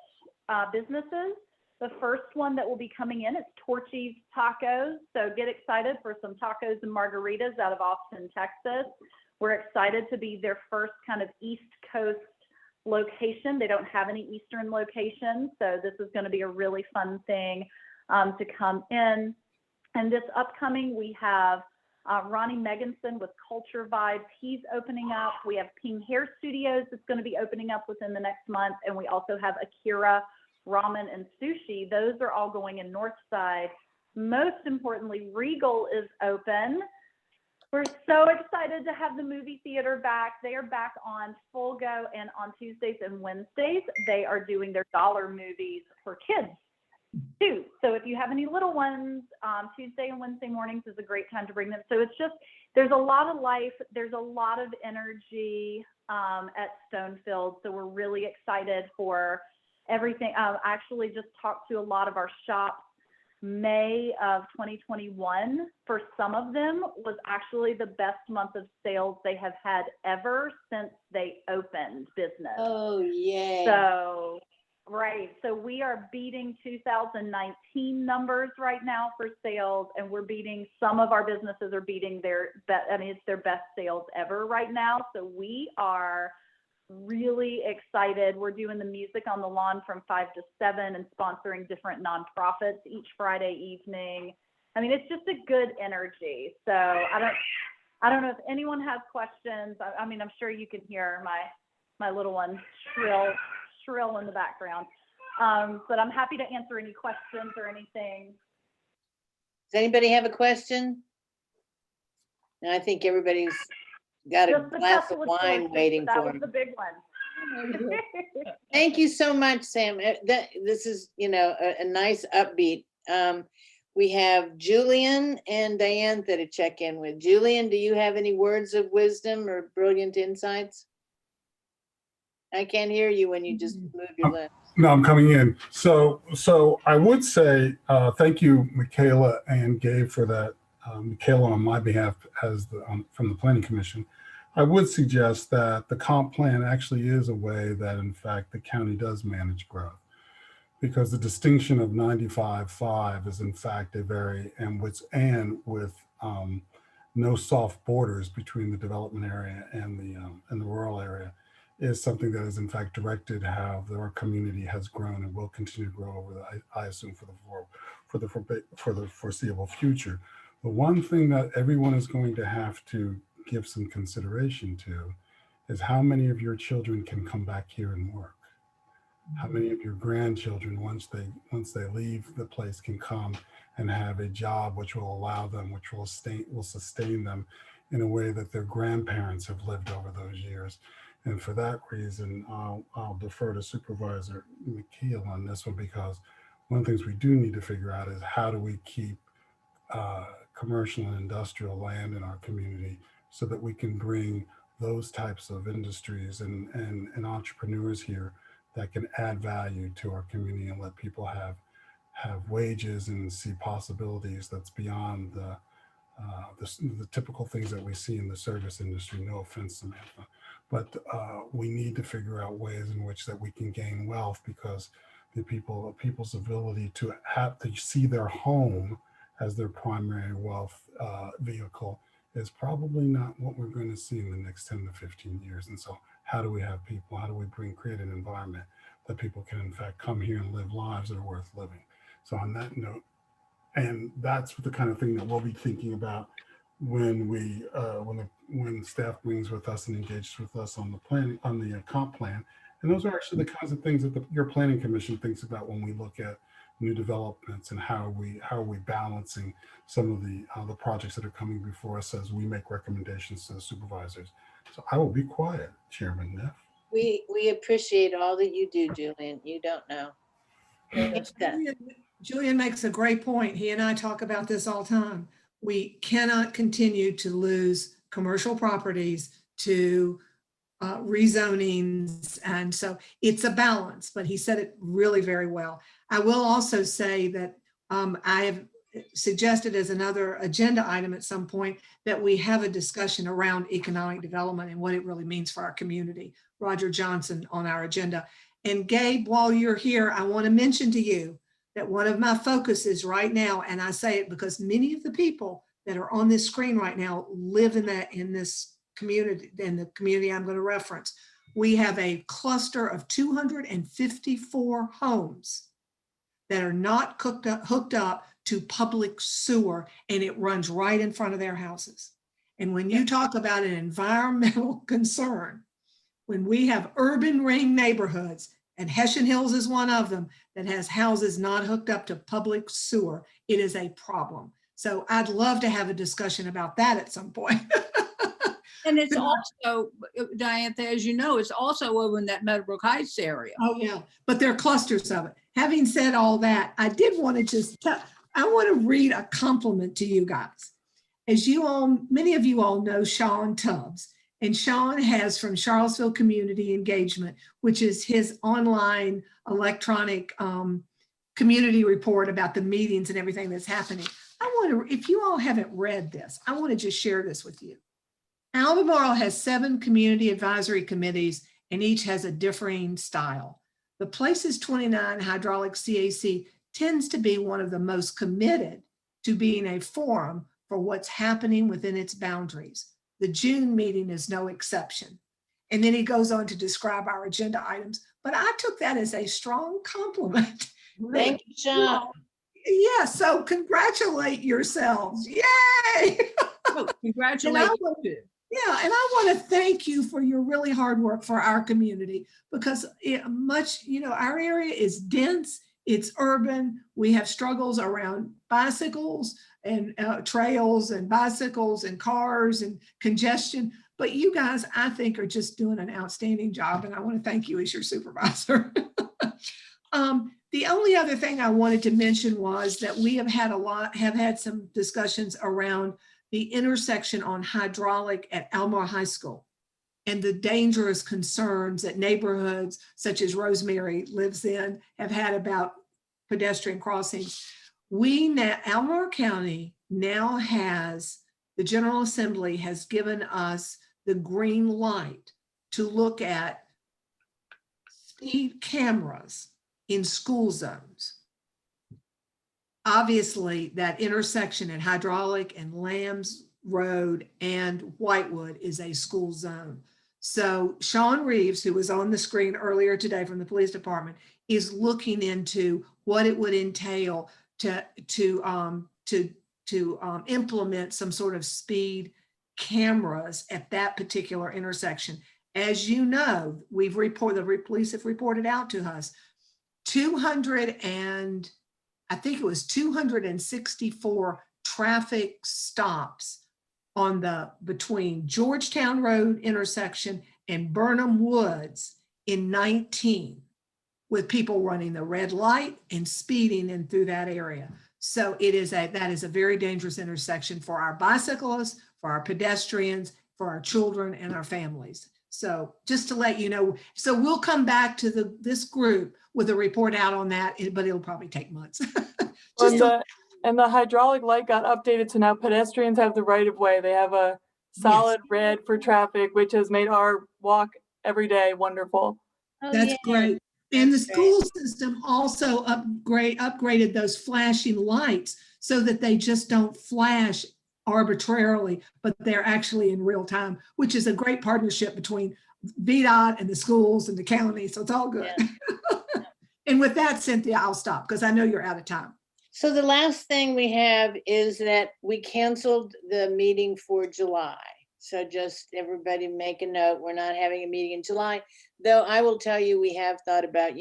businesses. The first one that will be coming in is Torchy's Tacos. So get excited for some tacos and margaritas out of Austin, Texas. We're excited to be their first kind of East Coast location. They don't have any Eastern locations. So this is going to be a really fun thing to come in. And this upcoming, we have Ronnie Meganson with Culture Vibes. He's opening up. We have Ping Hair Studios that's going to be opening up within the next month. And we also have Akira Ramen and Sushi. Those are all going in Northside. Most importantly, Regal is open. We're so excited to have the movie theater back. They are back on full go, and on Tuesdays and Wednesdays, they are doing their dollar movies for kids too. So if you have any little ones, Tuesday and Wednesday mornings is a great time to bring them. So it's just, there's a lot of life. There's a lot of energy at Stonefield. So we're really excited for everything. I actually just talked to a lot of our shops May of 2021, for some of them, was actually the best month of sales they have had ever since they opened business. Oh, yay. So, right. So we are beating 2019 numbers right now for sales, and we're beating, some of our businesses are beating their, it's their best sales ever right now. So we are really excited. We're doing the music on the lawn from 5 to 7 and sponsoring different nonprofits each Friday evening. I mean, it's just a good energy. So I don't know if anyone has questions. I mean, I'm sure you can hear my little one shrill in the background. But I'm happy to answer any questions or anything. Does anybody have a question? No, I think everybody's got a Just the glass of Tesla wine choices, waiting that for was them. the big one. Thank you so much, Sam. This is, a nice upbeat. We have Julian and Diantha to check in with. Julian, do you have any words of wisdom or brilliant insights? I can't hear you when you just move your lips. No, I'm coming in. So I would say thank you, Michaela and Gabe, for that. Michaela on my behalf as from the Planning Commission. I would suggest that the comp plan actually is a way that, in fact, the county does manage growth, because the distinction of 95.5 is, in fact, a very, and with no soft borders between the development area and the rural area, is something that is, in fact, directed how our community has grown and will continue to grow over the, I assume, for the foreseeable future. The one thing that everyone is going to have to give some consideration to is how many of your children can come back here and work. How many of your grandchildren, once they leave the place, can come and have a job which will allow them, which will sustain them in a way that their grandparents have lived over those years. And for that reason, I'll defer to Supervisor McKeel on this one, because one of the things we do need to figure out is how do we keep commercial and industrial land in our community so that we can bring those types of industries and entrepreneurs here that can add value to our community and let people have wages and see possibilities that's beyond the typical things that we see in the service industry. No offense, Samantha, but we need to figure out ways in which that we can gain wealth, because people's ability to have to see their home as their primary wealth vehicle is probably not what we're going to see in the next 10 to 15 years. And so how do we create an environment that people can, in fact, come here and live lives that are worth living? So on that note, and that's the kind of thing that we'll be thinking about when when staff brings with us and engages with us on the comp plan. And those are actually the kinds of things that your planning commission thinks about when we look at new developments and how are we balancing some of the projects that are coming before us as we make recommendations to the supervisors. So I will be quiet, Chairman Neff. We appreciate all that you do, Julian. You don't know. Julian makes a great point. He and I talk about this all the time. We cannot continue to lose commercial properties to rezonings. And so it's a balance, but he said it really very well. I will also say that I have suggested as another agenda item at some point that we have a discussion around economic development and what it really means for our community. Roger Johnson on our agenda. And Gabe, while you're here, I want to mention to you that one of my focuses right now, and I say it because many of the people that are on this screen right now live in this community, in the community I'm going to reference. We have a cluster of 254 homes that are not hooked up to public sewer, and it runs right in front of their houses. And when you talk about an environmental concern, when we have urban ring neighborhoods, and Hessian Hills is one of them, that has houses not hooked up to public sewer, it is a problem. So I'd love to have a discussion about that at some point. And it's also, Diantha, as you know, it's also over in that Meadowbrook Heights area. Oh yeah, but there are clusters of it. Having said all that, I did want to I want to read a compliment to you guys. As you all, many of you all know Sean Tubbs, and Sean has from Charlottesville Community Engagement, which is his online electronic community report about the meetings and everything that's happening. I wonder if you all haven't read this, I want to just share this with you. Albemarle has 7 community advisory committees and each has a differing style. The Places29 Hydraulic CAC tends to be one of the most committed to being a forum for what's happening within its boundaries. The June meeting is no exception. And then he goes on to describe our agenda items, but I took that as a strong compliment. Thank you, Sean. Yeah, so congratulate yourselves. Yay! Congratulations. Yeah, and I want to thank you for your really hard work for our community because our area is dense, it's urban. We have struggles around bicycles and trails and bicycles and cars and congestion. But you guys, I think, are just doing an outstanding job. And I want to thank you as your supervisor. The only other thing I wanted to mention was that we have had some discussions around the intersection on hydraulic at Albemarle High School and the dangerous concerns that neighborhoods such as Rosemary lives in have had about pedestrian crossings. Albemarle County now has, the General Assembly has given us the green light to look at speed cameras in school zones. Obviously, that intersection at Hydraulic and Lambs Road and Whitewood is a school zone. So Sean Reeves, who was on the screen earlier today from the police department, is looking into what it would entail to implement some sort of speed cameras at that particular intersection. As you know, the police have reported out to us 264 traffic stops on between Georgetown Road intersection and Burnham Woods in 19, with people running the red light and speeding in through that area. So that is a very dangerous intersection for our bicyclists, for our pedestrians, for our children and our families. So just to let you know, so we'll come back to this group with a report out on that, but it'll probably take months. And the hydraulic light got updated, so now pedestrians have the right of way. They have a solid red for traffic, which has made our walk every day wonderful. That's great. And the school system also upgraded those flashing lights so that they just don't flash arbitrarily, but they're actually in real time, which is a great partnership between VDOT and the schools and the county. So it's all good. Yeah. And with that, Cynthia, I'll stop because I know you're out of time. So the last thing we have is that we canceled the meeting for July. So just everybody make a note, we're not having a meeting in July, though I will tell you, we have thought about,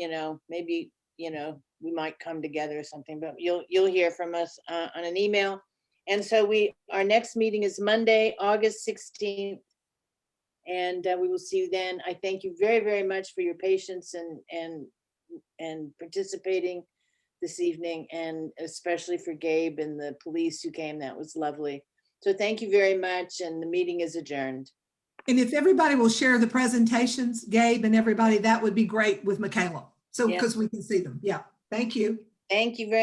maybe, we might come together or something, but you'll hear from us on an email. And so our next meeting is Monday, August 16th. And we will see you then. I thank you very, very much for your patience and participating this evening, and especially for Gabe and the police who came. That was lovely. So thank you very much, and the meeting is adjourned. And if everybody will share the presentations, Gabe and everybody, that would be great with Michaela. So because we can see them. Yeah, thank you. Thank you very much.